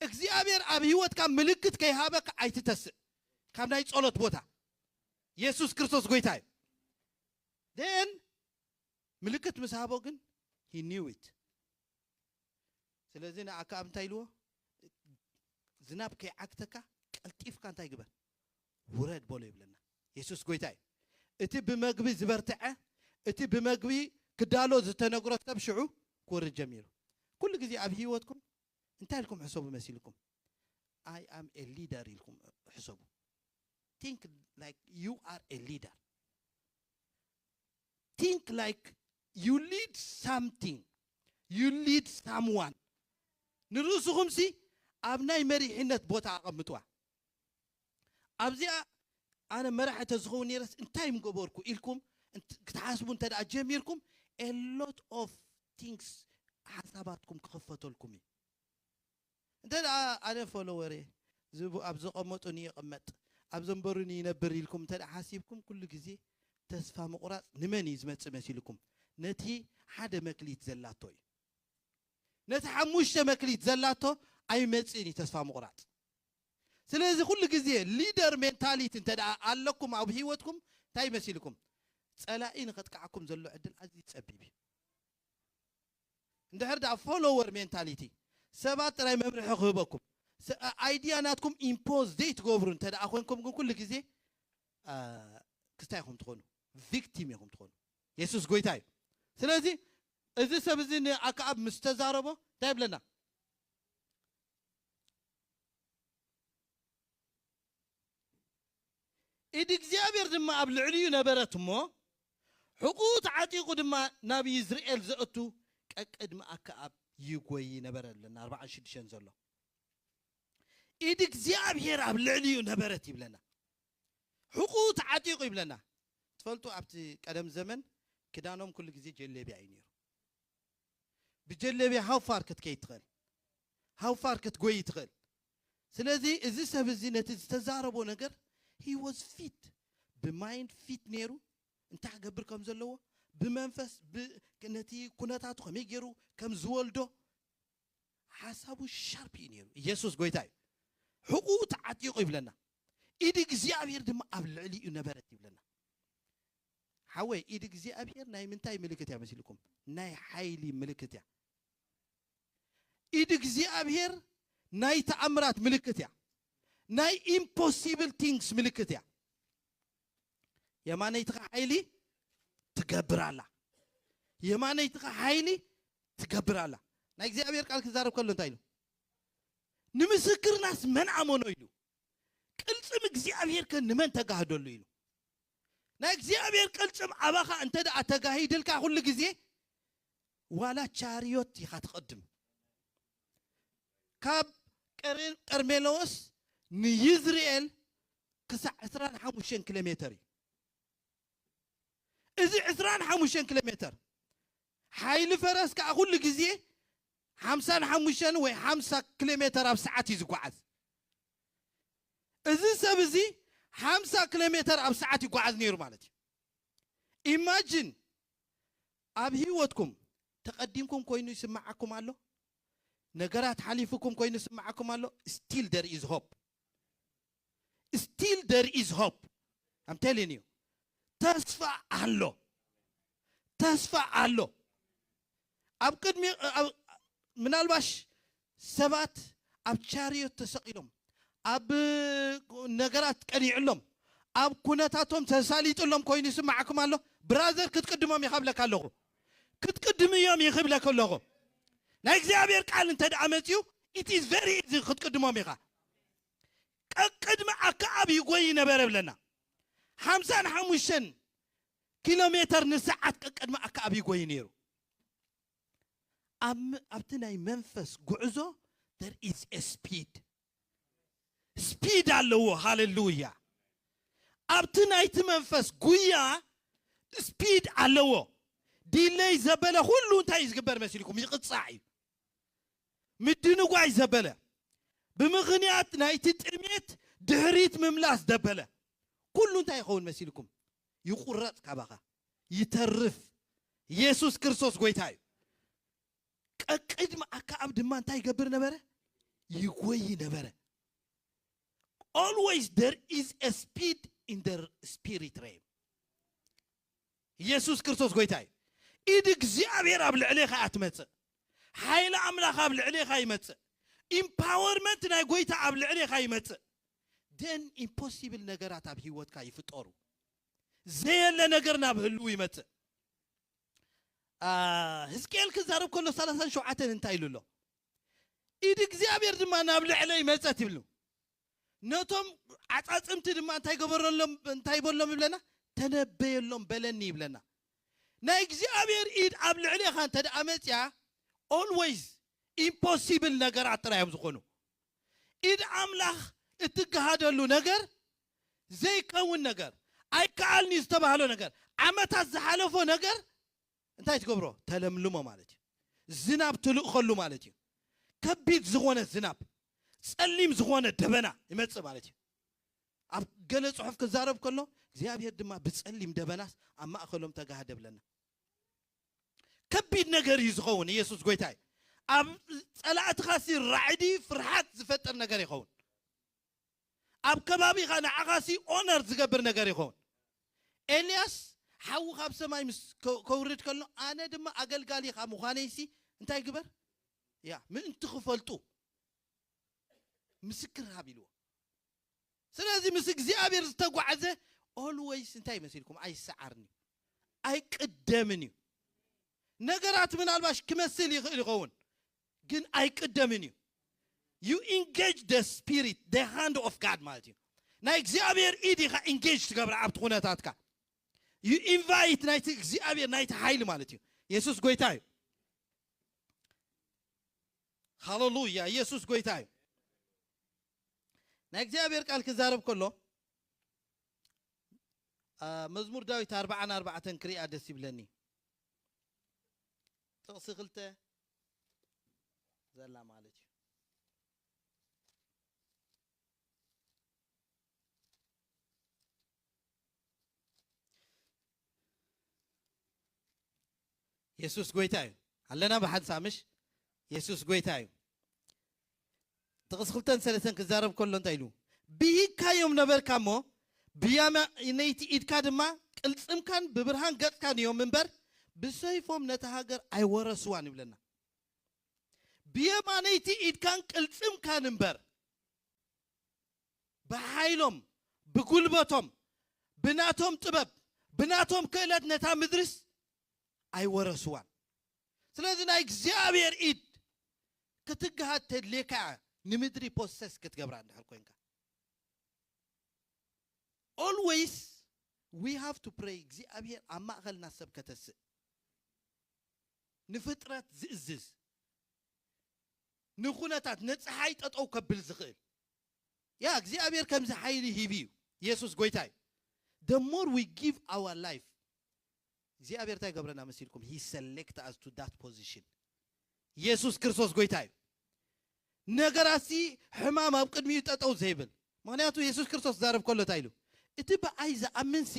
እግዚአብሔር ኣብ ህይወትካ ምልክት ከይሃበካ ኣይትተስእ ካብ ናይ ጸሎት ቦታ ኢየሱስ ክርስቶስ ጎይታ እዩ then ምልክት ምስ ሃቦ ግን he knew it ስለዚህ ንኣከኣብ እንታይ ኢልዎ ዝናብ ከይዓግተካ ቀልጢፍካ እንታይ ግበር ውረድ በሎ ይብለና ኢየሱስ ጎይታ እዩ እቲ ብመግቢ ዝበርትዐ እቲ ብመግቢ ክዳሎ ዝተነግሮ ተብሽዑ ክወርድ ጀሚሩ ኩሉ ግዜ ኣብ ህይወትኩም እንታይ ኢልኩም ሕሰቡ መሲልኩም I am a leader ኢልኩም ሕሰቡ think like you are a leader think like you lead something you lead someone ንርእስኹም ሲ ኣብ ናይ መሪሕነት ቦታ ኣቐምጥዋ ኣብዚኣ ኣነ መራሒ ተዝኸውን ነይረስ እንታይ ምገበርኩ ኢልኩም ክትሓስቡ እንተደኣ ጀሚርኩም a lot of things ሓሳባትኩም ክኽፈተልኩም እዩ እንተደኣ ኣነ ፎሎወር ኣብ ዘቐመጡኒ ይቕመጥ ኣብ ዘንበሩኒ ይነብር ኢልኩም እንተደኣ ሓሲብኩም ኩሉ ግዜ ተስፋ ምቑራፅ ንመን እዩ ዝመፅእ መሲልኩም ነቲ ሓደ መክሊት ዘላቶ እዩ ነቲ 5 መክሊት ዘላቶ ኣይመፅእን እዩ ተስፋ ምቑራፅ ስለዚ ኩሉ ግዜ ሊደር ሜንታሊቲ እንተደኣ ኣለኩም ኣብ ህይወትኩም እንታይ መሲልኩም ጸላኢ ንኸጥቃዓኩም ዘሎ ዕድል ኣዝዩ ፀቢብ እዩ እንድሕር ደኣ ፎሎወር ሜንታሊቲ ሰባት ጥራይ መምርሒ ክህበኩም ኣይድያ ናትኩም ኢምፖዝ ዘይትገብሩ እንተደኣ ኮይንኩም ግን ኩሉ ግዜ ክስታይ ኢኹም ትኾኑ ቪክቲም ኢኹም ትኾኑ ኢየሱስ ጎይታ እዩ ስለዚ እዚ ሰብ እዚ ንኣከኣብ ምስ ተዛረቦ እንታይ ይብለና ኢድ እግዚኣብሔር ድማ ኣብ ልዕልዩ ነበረት እሞ ሕቁት ዓጢቑ ድማ ናብ ይዝርኤል ዘእቱ ቀቅድሚ ኣከኣብ ይጎይ ነበረ ኣለና 46 ዘሎ ኢድ እግዚኣብሔር ኣብ ልዕልዩ ነበረት ይብለና ሕቁት ዓጢቑ ይብለና ትፈልጡ ኣብቲ ቀደም ዘመን ክዳኖም ኩሉ ግዜ ጀለቢያ እዩ ነይሩ ብጀለቢያ ሃውፋር ክትከይድ ትኽእል ሃውፋር ክትጎይ ትኽእል ስለዚ እዚ ሰብ እዚ ነቲ ዝተዛረቦ ነገር he was fit ብማይንድ ፊት ነይሩ እንታይ ገብር ከም ዘለዎ ብመንፈስ ነቲ ኩነታቱ ከመይ ገይሩ ከም ዝወልዶ ሓሳቡ ሻርፕ እዩ ነይሩ ኢየሱስ ጎይታ እዩ ሕቁት ዓጢቑ ይብለና ኢድ እግዚኣብሔር ድማ ኣብ ልዕሊኡ ነበረት ይብለና ሓወይ ኢድ እግዚኣብሔር ናይ ምንታይ ምልክት እያ መሲልኩም ናይ ሓይሊ ምልክት እያ ኢድ እግዚኣብሔር ናይ ተኣምራት ምልክት እያ ናይ ኢምፖሲብል ቲንግስ ምልክት እያ የማነይትኻ ኃይሊ ትገብራላ የማነይትኻ ኃይሊ ትገብራላ ናይ እግዚአብሔር ቃል ክዛረብ ከሎ እንታይ ኢሉ ንምስክርናስ መን አመኖ ኢሉ ቅልጽም እግዚአብሔር ከንመን ተጋህደሉ ኢሉ ናይ እግዚአብሔር ቅልጽም አባኻ እንተ ደኣ ተጋሂድልካ ሁሉ ጊዜ ዋላ ቻሪዮት ይኻ ትቀድም ካብ ቀርሜሎስ ንይዝራኤል ክሳዕ 25 ኪሎ ሜትር እዚ 25 ኪሎ ሜትር ኃይል ፈረስ ከዓ ሁሉ ጊዜ 55 ወይ 50 ኪሎ ሜትር ኣብ ሰዓት ይዝጓዓዝ እዚ ሰብ እዚ 50 ኪሎ ሜትር ኣብ ሰዓት ይጓዓዝ ነይሩ ማለት እዩ ኢማጂን ኣብ ህይወትኩም ተቀዲምኩም ኮይኑ ይስማዓኩም ኣሎ ነገራት ሓሊፍኩም ኮይኑ ይስማዓኩም ኣሎ still there is hope still there is hope I'm telling you ተስፋ አሎ ኣብ ቅድሚ ምናልባሽ ሰባት ኣብ ቻሪዮት ተሰቂሎም ኣብ ነገራት ቀኒዕሎም ኣብ ኩነታቶም ተሳሊጥሎም ኮይኑ ይስማዓኩም ኣሎ ብራዘር ክትቅድሞም ይኸብለካ ኣለኹ ክትቅድም እዮም ይኸብለካ ኣለኹ ናይ እግዚአብሔር ቃል እንተ ደኣ መፅዩ it is very easy ክትቅድሞም ኢኻ ቅድሚ ኣከኣብ ይጎይ ነበረ ብለና 55 ኪሎ ሜትር ንሰዓት ቅድሚ ኣከኣብ ይጎይ ነይሩ ኣብቲ ናይ መንፈስ ጉዕዞ there is a speed ኣለዎ ሃሌሉያ ኣብቲ ናይቲ መንፈስ ጉያ ስፒድ ኣለዎ ዲሌይ ዘበለ ሁሉ እንታይ ዝግበር መሲልኩም ይቅጻዕ እዩ ምድንጓይ ዘበለ ብምኽንያት ናይቲ ጥሜት ድሕሪት ምምላስ ደበለ ኩሉ እንታይ ይኸውን መሲልኩም ይቁረጽ ካባኻ ይተርፍ ኢየሱስ ክርስቶስ ጎይታ እዩ ቅድሚ ኣከኣብ ድማ እንታይ ይገብር ነበረ ይጎይ ነበረ always there is a speed in the spirit realm ኢየሱስ ክርስቶስ ጎይታ እዩ ኢድ እግዚአብሔር ኣብ ልዕሌኻ ኣትመጽእ ኃይል ኣምላኽ ኣብ ልዕሌኻ ይመጽእ ኢምፓወርመንት ናይ ጎይታ ኣብ ልዕሌኻ ይመጽእ then impossible ነገራት ኣብ ህይወትካ ይፍጠሩ ዘየለ ነገር ናብ ህልው ይመጽእ ሕዝቅኤል ክዛረብ ከሎ 37 እንታይ ኢሉሎ ኢድ እግዚአብሔር ድማ ናብ ልዕለ ይመጽእ ይብሉ ነቶም ዓጻጽምቲ ድማ እንታይ ገበረሎም እንታይ ይበሎም ይብለና ተነበየሎም በለኒ ይብለና ናይ እግዚአብሔር ኢድ ኣብ ልዕሌኻ እንተ ደኣ መጽያ always impossible ነገራት ጥራዮም ዝኾኑ ኢድ ኣምላኽ እትጋሃደሉ ነገር ዘይከውን ነገር ኣይከኣልኒ ዝተባህሎ ነገር ዓመታት ዝሓለፎ ነገር እንታይ ትገብሮ ተለምልሞ ማለት እዩ ዝናብ ትልእኸሉ ማለት እዩ ከቢድ ዝኾነ ዝናብ ጸሊም ዝኾነ ደበና ይመጽእ ማለት እዩ ኣብ ገለ ጽሑፍ ክዛረብ ከሎ እግዚአብሔር ድማ ብጸሊም ደበናስ ኣብ ማእኸሎም ተጋሃደ ብለና ከቢድ ነገር እዩ ዝኸውን ኢየሱስ ጎይታ እዩ ኣብ ጸላእትኻ ራዕዲ ፍርሃት ዝፈጥር ነገር ይኸውን ኣብ ከባቢኻ ንዓኻ ኦነር ዝገብር ነገር ይኸውን ኤልያስ ሓዊ ካብ ሰማይ ከውርድ ከሎ ኣነ ድማ ኣገልጋሊ ካብ ምዃነይሲ እንታይ ግበር ያ ምእንቲ ክፈልጡ ምስክር ሃብ ኢልዎ ስለዚ ምስ እግዚአብሔር ዝተጓዓዘ always እንታይ መሲልኩም ኣይሰዓርኒ ኣይቅደምን እዩ ነገራት ምናልባሽ ክመስል ይኸውን ግን ኣይቅደምን እዩ you engage the spirit the hand of God ማለት እዩ ናይ እግዚአብሔር ኢድ ኢኻ engage ትገብራ ኣብቲ ኩነታትካ you invite ናይቲ እግዚአብሔር ናይቲ ኃይል ማለት እዩ ኢየሱስ ጎይታ እዩ ሃሌሉያ ኢየሱስ ጎይታ እዩ ናይ እግዚአብሔር ቃል ክዛረብ ከሎ መዝሙር ዳዊት 44 ክሪኣ ደስ ይብለኒ ጥቕሲ 2 ዘላ ማለት እዩ ኢየሱስ ጎይታ እዩ ኣለና ብሓንሳብ ምሽ ኢየሱስ ጎይታ እዩ ጥቕሲ 2:3 ክዛረብ ከሎ እንታይ ኢሉ ብሂካዮም ነበርካሞ ብያማነይቲ ኢድካ ድማ ቅልጽምካን ብብርሃን ገጽካን እዮም እምበር ብሰይፎም ነቲ ሃገር ኣይወረስዋን ይብለና ብየማነይቲ ኢድካን ቅልጽምካን እምበር ብኃይሎም ብጉልበቶም ብናቶም ጥበብ ብናቶም ክእለት ነታ ምድርስ ኣይወረስዋን ስለዚህ ናይ እግዚአብሔር ኢድ ክትግሃት ተድሌካ ንምድሪ ፖሰስ ክትገብራ እንድሕር ኮይንካ always we have to pray እግዚአብሔር ኣብ ማእኸልና ሰብ ከተስእ ንፍጥረት ዝእዝዝ ንኹነታት ነፀሓይ ጠጠው ከብል ዝኽእል ያ እግዚአብሔር ከምዚ ሓይሊ ሂብዩ ኢየሱስ ጎይታይ the more we give our life እግዚአብሔር ታይ ገብረና መሲልኩም he select us to that position ኢየሱስ ክርስቶስ ጎይታይ ነገራሲ ሕማም ኣብ ቅድሚኡ ጠጠው ዘይብል ምክንያቱ ኢየሱስ ክርስቶስ ዛረብ ከሎ ታይሉ እቲ በኣይ ዝኣምንሲ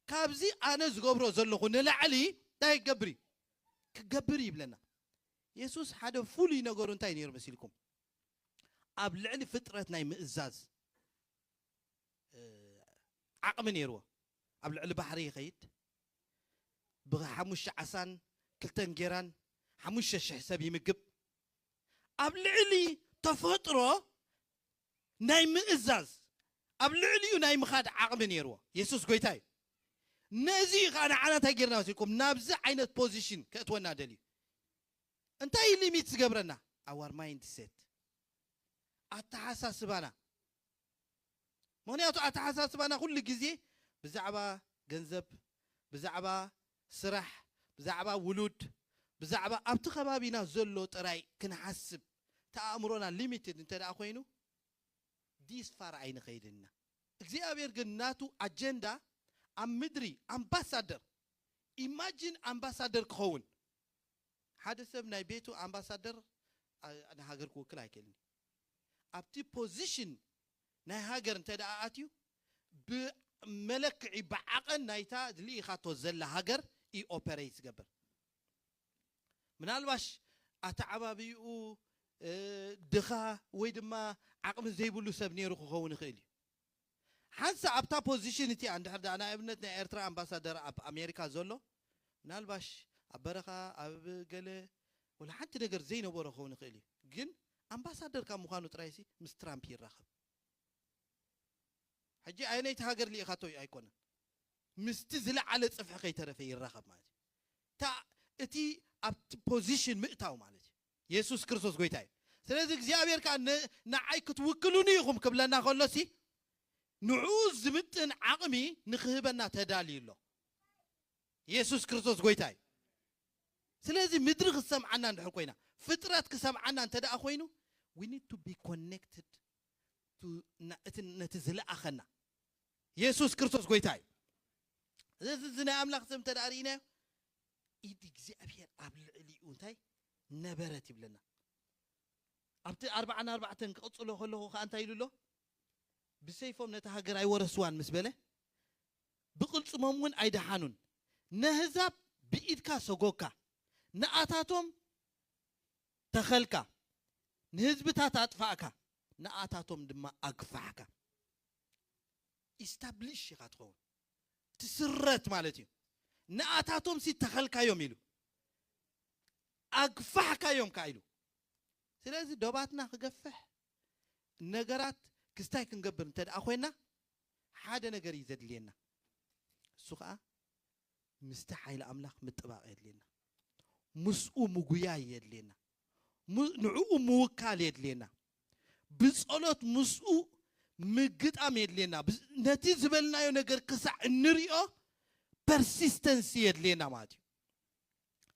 ካብዚ ኣነ ዝገብሮ ዘለኹ ንላዕሊ ታይ ገብሪ ክገብር ይብለና ኢየሱስ ሓደ ፍሉይ ነገሩ እንታይ ነይሩ መሲልኩም ኣብ ልዕሊ ፍጥረት ናይ ምእዛዝ ዓቕሚ ነይርዎ ኣብ ልዕሊ ባሕሪ ይኸይድ ብሓሙሽተ ዓሳን ክልተን ጌራን 5,000 ሰብ ይምግብ ኣብ ልዕሊ ተፈጥሮ ናይ ምእዛዝ ኣብ ልዕሊኡ ናይ ምኻድ ዓቕሚ ነይርዎ ኢየሱስ ጎይታይ ነዚ ኻና ዓናታይ ጌርና ወሲልኩም ናብዚ ዓይነት ፖዚሽን ከእትወና ደልዩ እንታይ ሊሚት ዝገብረና our mindset ኣተሓሳስባና ምክንያቱ ኣተሓሳስባና ኩሉ ግዜ ብዛዕባ ገንዘብ ብዛዕባ ስራሕ ብዛዕባ ውሉድ ብዛዕባ ኣብቲ ከባቢና ዘሎ ጥራይ ክንሓስብ ተኣምሮና ሊሚትድ እንተዳ ኮይኑ ዲስ ፋር ኣይንኸይድና እግዚአብሔር ግን ናቱ አጀንዳ ኣብ ምድሪ አምባሳደር ኢማጂን አምባሳደር ክኸውን ሓደ ሰብ ናይ ቤቱ አምባሳደር ንሃገር ክውክል ኣይክእልን ኣብቲ ፖዚሽን ናይ ሃገር እንተዳ ኣትዩ ብመለክዒ ብዓቐን ናይታ ልኢኻቶ ዘላ ሃገር ኦፐሬት ዝገብር ምናልባሽ ኣተዓባቢኡ ድኻ ወይ ድማ ዓቕሚ ዘይብሉ ሰብ ነይሩ ክኸውን ይኽእል ሓንሳ ኣብታ ፖዚሽን እቲ እንድሕር ዳና እብነት ናይ ኤርትራ አምባሳደር ኣብ ኣሜሪካ ዘሎ ምናልባሽ ኣብ በረኻ ኣብ ገለ ወላ ሓንቲ ነገር ዘይነበሮ ክኸውን ይኽእል ግን አምባሳደር ካብ ምዃኑ ጥራይሲ ምስ ትራምፕ ይራኸብ ሕጂ ኣይነይቲ ሃገር ልኢኻቶ ኣይኮነን ምስቲ ዝለዓለ ፅፍሒ ከይተረፈ ይራኸብ ማለት ታ እቲ ኣብቲ ፖዚሽን ምእታው ማለት ኢየሱስ ክርስቶስ ጎይታ እዩ ስለዚህ እግዚአብሔር ካ ንዓይ ክትውክሉኒ ኢኹም ክብለና ከሎሲ ንዑ ዝምጥን ዓቕሚ ንኽህበና ተዳልዩሎ ኢየሱስ ክርስቶስ ጎይታ እዩ ስለዚህ ምድሪ ክሰምዓና እንድሕር ኮይና ፍጥረት ክሰምዓና እንተደኣ ኮይኑ we need to be connected to ነቲ ዝለኣኸና ኢየሱስ ክርስቶስ ጎይታ እዩ ስለዚህ ናይ ኣምላኽ ስም ተዳሪና ኢድ እግዚአብሔር ኣብ ልዕሊኡ እንታይ ነበረት ይብለና ኣብቲ 44 ክቕፅሎ ከለኹ ኸ እንታይ ኢሉሎ ብሰይፎም ነታ ሃገር ኣይወረስዋን ምስ በለ ብቕልፅሞም እውን ኣይደሓኑን ነህዛብ ብኢድካ ሰጎካ ንኣታቶም ተኸልካ ንህዝብታት ኣጥፋእካ ንኣታቶም ድማ ኣግፋሕካ ኢስታብሊሽ ኢኻ ትኸውን ትስረት ማለት እዩ ንኣታቶም ሲ ተኸልካዮም ኢሉ ኣግፋሕካዮም ካ ኢሉ ስለዚህ ዶባትና ክገፍሕ ነገራት ክስታይ ክንገብር እንተደኣ ኮይና ሓደ ነገር ይዘድልየና እሱ ከዓ ምስቲ ሓይሊ ኣምላኽ ምጥባቕ የድልየና ምስኡ ምጉያይ የድልየና ንዕኡ ምውካል የድልየና ብጸሎት ምስኡ ምግጣም የድልየና ነቲ ዝበልናዮ ነገር ክሳዕ እንሪኦ ፐርሲስተንሲ የድልየና ማለት እዩ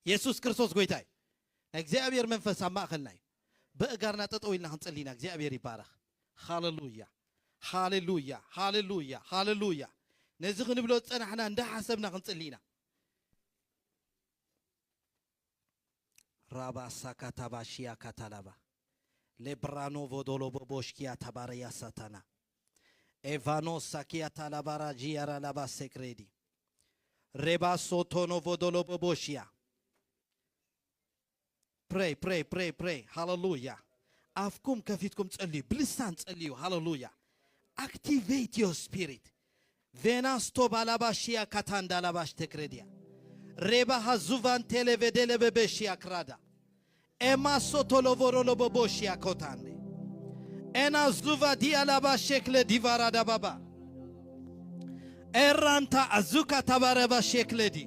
ኢየሱስ ክርስቶስ ጎይታ እዩ ናይ እግዚአብሔር መንፈስ ኣብ ማእኸልና እዩ በእጋርና ጠጠው ኢልና ክንጸልይና እግዚአብሔር ይባረኽ ሃሌሉያ ሃሌሉያ ሃሌሉያ ሃሌሉያ ነዚ ክንብሎ ፀናሕና እንዳሓሰብና ክንጸልይና ራባ ሳካታባሽያ ካታላባ ሌብራኖ ቮዶሎ ቦቦሽኪያ ታባሪያ ሳታና ኤቫኖ ሳኪያ ታላባራ ጂያራ ላባ ሴክሬዲ ሬባ ሶቶኖ ቮዶሎ ቦቦሽያ pray pray pray pray hallelujah afkum kafitkum ጸልዩ ብልሳን ጸልዩ hallelujah activate your spirit venasto balabashia katanda labash tekredia reba hazuvan televedele bebeshia krada ema sotolovorolo boboshia kotande ena zuva dia labashekle divarada baba ኤራንታ አዙካ ተባረባ ሼክለዲ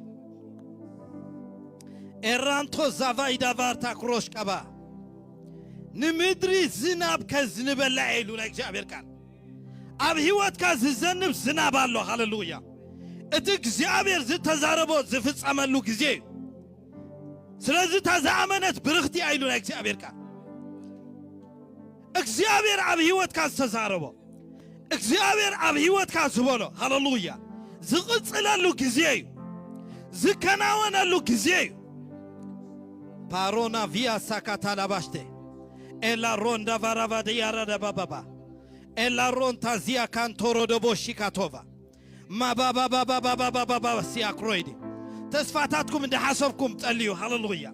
ኤራንቶ ዛቫይ ዳቫርታ ክሮሽ ቀባ ንምድሪ ዝናብ ከዝንበላ ኢሉ ለእግዚአብሔር ቃል ኣብ ህይወትካ ዝዘንብ ዝናብ ኣሎ ሃሌሉያ እቲ እግዚአብሔር ዝተዛረቦ ዝፍጸመሉ ጊዜ ስለዚህ ተዛመነት ብርኽቲ ኢሉ ለእግዚአብሔር ቃል እግዚአብሔር ኣብ ህይወትካ ዝተዛረቦ እግዚአብሔር ኣብ ህይወትካ ዝብሎ ሃሌሉያ ዝቕጽለሉ ጊዜ ዝከናወነሉ ጊዜ ፓሮና ቪያ ሳካታላባሽቴ ኤላ ሮንዳ ቫራቫደ ያራዳ ባባባ ኤላ ሮንታ ዚያ ካንቶሮ ደቦሺ ካቶቫ ማባባባባባባባባ ሲያክሮይዲ ተስፋታትኩም እንደ ሐሰብኩም ጸልዩ ሃሌሉያ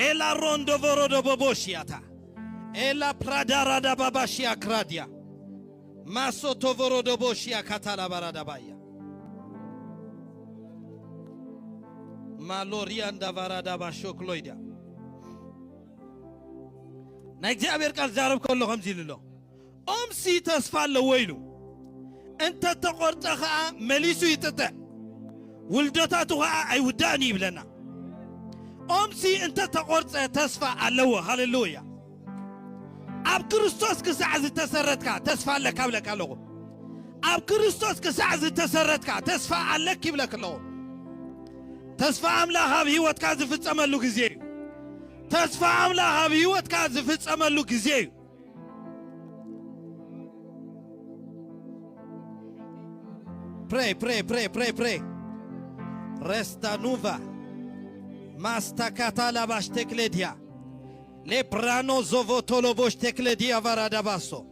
ኤላ ሮንዶ ቮሮዶ ቦቦሺያታ ኤላ ፕራዳራዳ ባባሺያ ክራዲያ ማሶ ቶቮሮዶ ቦሺያ ካታላ ባራዳ ባያ ማሎሪያንዳ ቫራዳ ባሾክሎይዳ ናይ እግዚአብሔር ቃል ዛረብ ከሎ ከምዚ ኢሉሎ ኦምሲ ተስፋ አለው ወይሉ እንተ ተቆርጠ ኸዓ መሊሱ ይጥጥዕ ውልደታቱ ኸዓ አይውዳእኒ ይብለና ኦምሲ እንተ ተቆርጸ ተስፋ አለው ሃሌሉያ ኣብ ክርስቶስ ክሳዕ ዝተሰረትካ ተስፋ ኣለካ ብለካ ኣለኹ ኣብ ክርስቶስ ክሳዕ ዝተሰረትካ ተስፋ ኣለክ ይብለክ ኣለኹ ተስፋ አምላኽ ኣብ ህይወትካ ዝፍጸመሉ ጊዜ ተስፋ አምላኽ ኣብ ህይወትካ ዝፍጸመሉ ጊዜ pray resta nuva mastakata la bashtekledia le prano zovotolo boshtekledia varada baso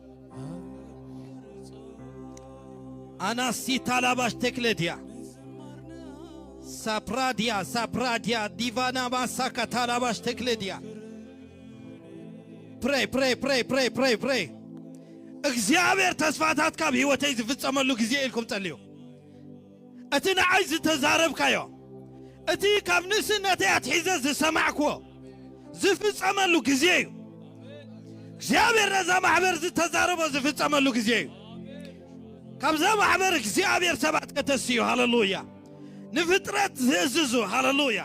anasita la bashtekledia sapradia divana masakata la bashtekledia pray እግዚአብሔር ተስፋታትካ በህይወተይ ዝፍጸመሉ ጊዜ ኢልኩም ጸልዩ እቲ ንዓይ ዝተዛረብካዮ እቲ ካብ ንእስነተይ ኣትሒዘ ዝሰማዕክዎ ዝፍጸመሉ ጊዜ እዩ እግዚአብሔር ነዛ ማሕበር ዝተዛረቦ ዝፍጸመሉ ጊዜ እዩ ካብዛ ማሕበር እግዚአብሔር ሰባት ከተስዩ ሃሌሉያ ንፍጥረት ዝእዝዙ ሃሌሉያ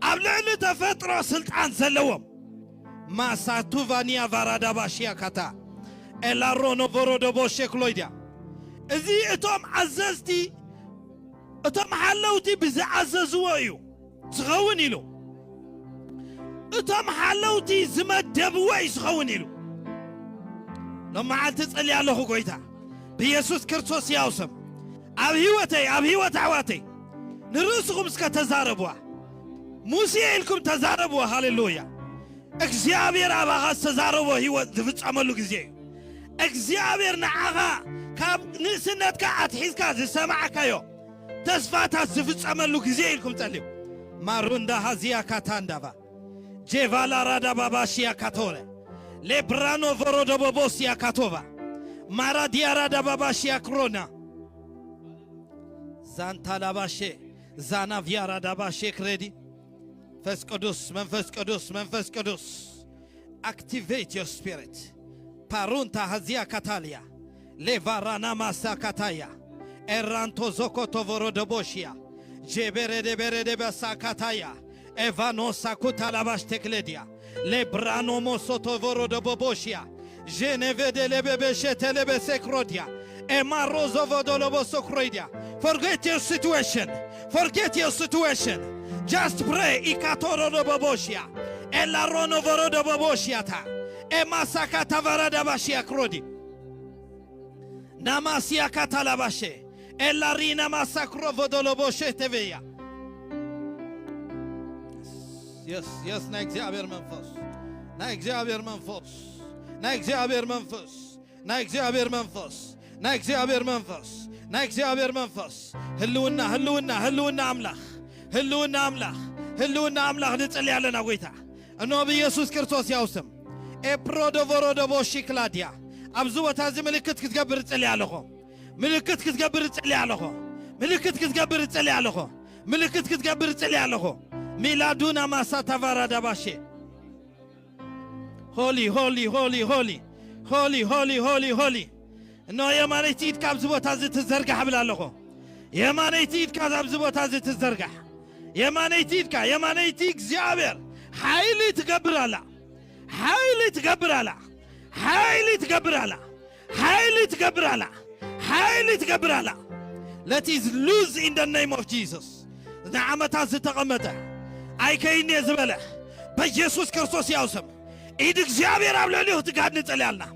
ኣብ ልዕሊ ተፈጥሮ ስልጣን ዘለዎም ማሳቱቫኒያ ቫራዳባሽያ ካታ ኤላሮኖ ቮሮዶ ቦሼክሎይዳ እዚ እቶም ዓዘዝቲ እቶም ሓለውቲ ብዝዓዘዝዎ እዩ ዝኸውን ኢሉ እቶም ሓለውቲ ዝመደብዎ እዩ ዝኸውን ኢሉ ሎመዓልቲ ጸልያ ኣለኹ ጎይታ ብኢየሱስ ክርስቶስ ያው ስም ኣብ ህይወተይ ኣብ ህይወት ኣሕዋተይ ንርእስኹም እስከ ተዛረብዋ ሙሴ ኢልኩም ተዛረብዋ ሃሌሉያ እግዚአብሔር ኣባኻ ዝተዛረቦ ህይወት ዝፍጸመሉ ጊዜ እዩ እግዚአብሔር ንዓኻ ካብ ንእስነትካ ኣትሒዝካ ዝሰማዕካዮ ተስፋታት ዝፍጸመሉ ጊዜ ኢልኩም ጸልዩ ማሩንዳ ሃዚያ ካታንዳባ ጄቫላ ራዳ ባባሽያ ካቶለ ሌብራኖ ቮሮዶ ቦቦስያ ካቶቫ ማራዲያ ራዳ ባባሽያ ክሮና ዛንታላባሼ ዛናቪያ ራዳ ባሼ ክሬዲ መንፈስ ቅዱስ activate your spirit parunta hazia katalia levarana masa kataya eranto zokoto vorodoboshia jebere de basa kataya evano sakuta labash tekledia lebrano mosoto vorodoboshia genevede lebebe shetelebe sekrodia emarozo vodolobo sokroidia forget your situation just pray ikatorodoboshia elarono vorodoboshia ta emasakata varadabashia krodi namasia katalabashe elarina masakro vodoloboshe teveya yes na እግዚአብሔር መንፈስ ህልውና አምላክ ንጸልያለና ጎይታ እኖ በኢየሱስ ክርስቶስ ያውስም ኤፕሮዶቮሮዶቦሺክላዲያ ኣብዚ ቦታ እዚ ምልክት ክትገብር ጸልያለኹ ምልክት ክትገብር ጸልያለኹ ሚላዱና ማሳታ ቫራዳባሼ holy إنه يمانيتي كابز بوتازي تزرقح بلالخو يمانيتي كابز بوتازي تزرقح يمانيتي زيابر حيلي تقبر على حيلي تقبر على حيلي تقبر على حيلي تقبر على حيلي تقبر على. Let us lose in the name of Jesus. نعمتها ستقمته أي كيني زبله بيسوس كريستوس يوسم إيدك زيابير أبلاليه تقعد نتعليالنا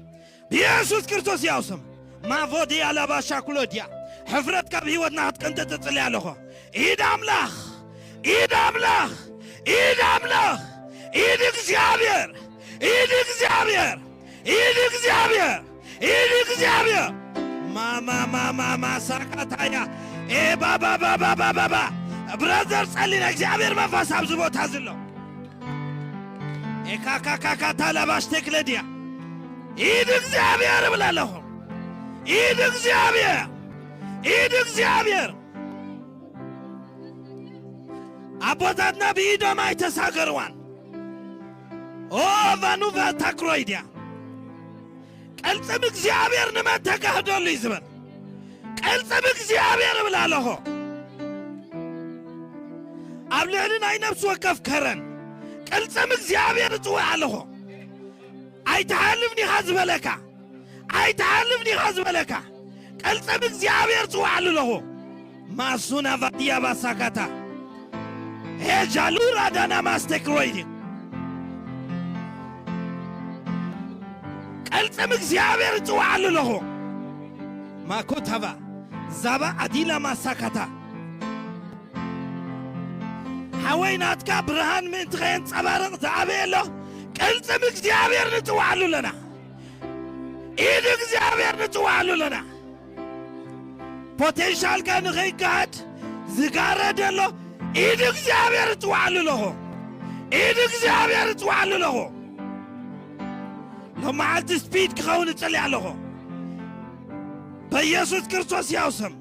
بيسوس كريستوس يوسم ما فودي على باشا كلوديا حفرتك بهيوتنا هتكنت تتعلياله إيد أملاخ إيد أملاخ إيد أملاخ إيدك زيابير إيدك زيابير إيدك زيابير إيدك زيابير ما ساكتايا إيه بابا براذرز علينا زيابير ما فاساب زبوت هزلو إيه كاكا تالباش تكلديا إيدك زيابير بلا لهم إيدك زيابير إيدك زيابير أبوتاتنا بإيدو ما يتساقروان أوه فانوفا تاكرويديا قلتمك زيابير نما تكهدو اللي زبن قلتمك زيابير بلا لهم أبلعلنا أي نفس وقف كرن قلتمك زيابير تواع لهم أي تعلمني حزب لك أي تعلمني حزب لك قلتمك زيابير تواع لهم ما سونا فديا بساكتا هي جالورا دانا ماستكرويدي قلتمك زيابير تواع لهم ما كتبا زبا أديلا مساكتا حويناتك برهان من تغين صبارق زعبيلو قلتمك زيابير نتوعلو لنا إيدك زيابير نتوعلو لنا بوتنشال كان غيقات زقارة دلو إيدك زيابير نتوعلو له إيدك زيابير نتوعلو له لما عالت سبيد كخون تسلي له بيسوس كريستوس يوسم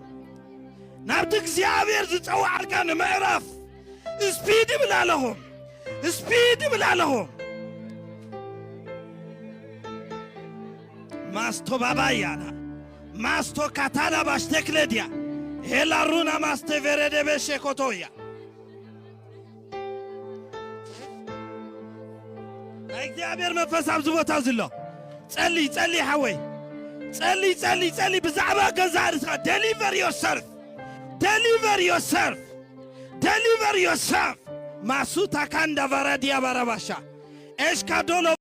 نابتك زيابير تتوعل كان معرف سبيد بلا لهم سبيد بلا لهم ماستو بابايانا ماستو كاتالا باشتكلديا هلا رونا ماستو فرده بشيكوتويا እግዚአብሔር መንፈስ አብዝቦ ታዝሎ ጸልይ حوي ጸልይ بزعبا ገዛርስ deliver yourself masuta kanda varadia barabasha eshkadolo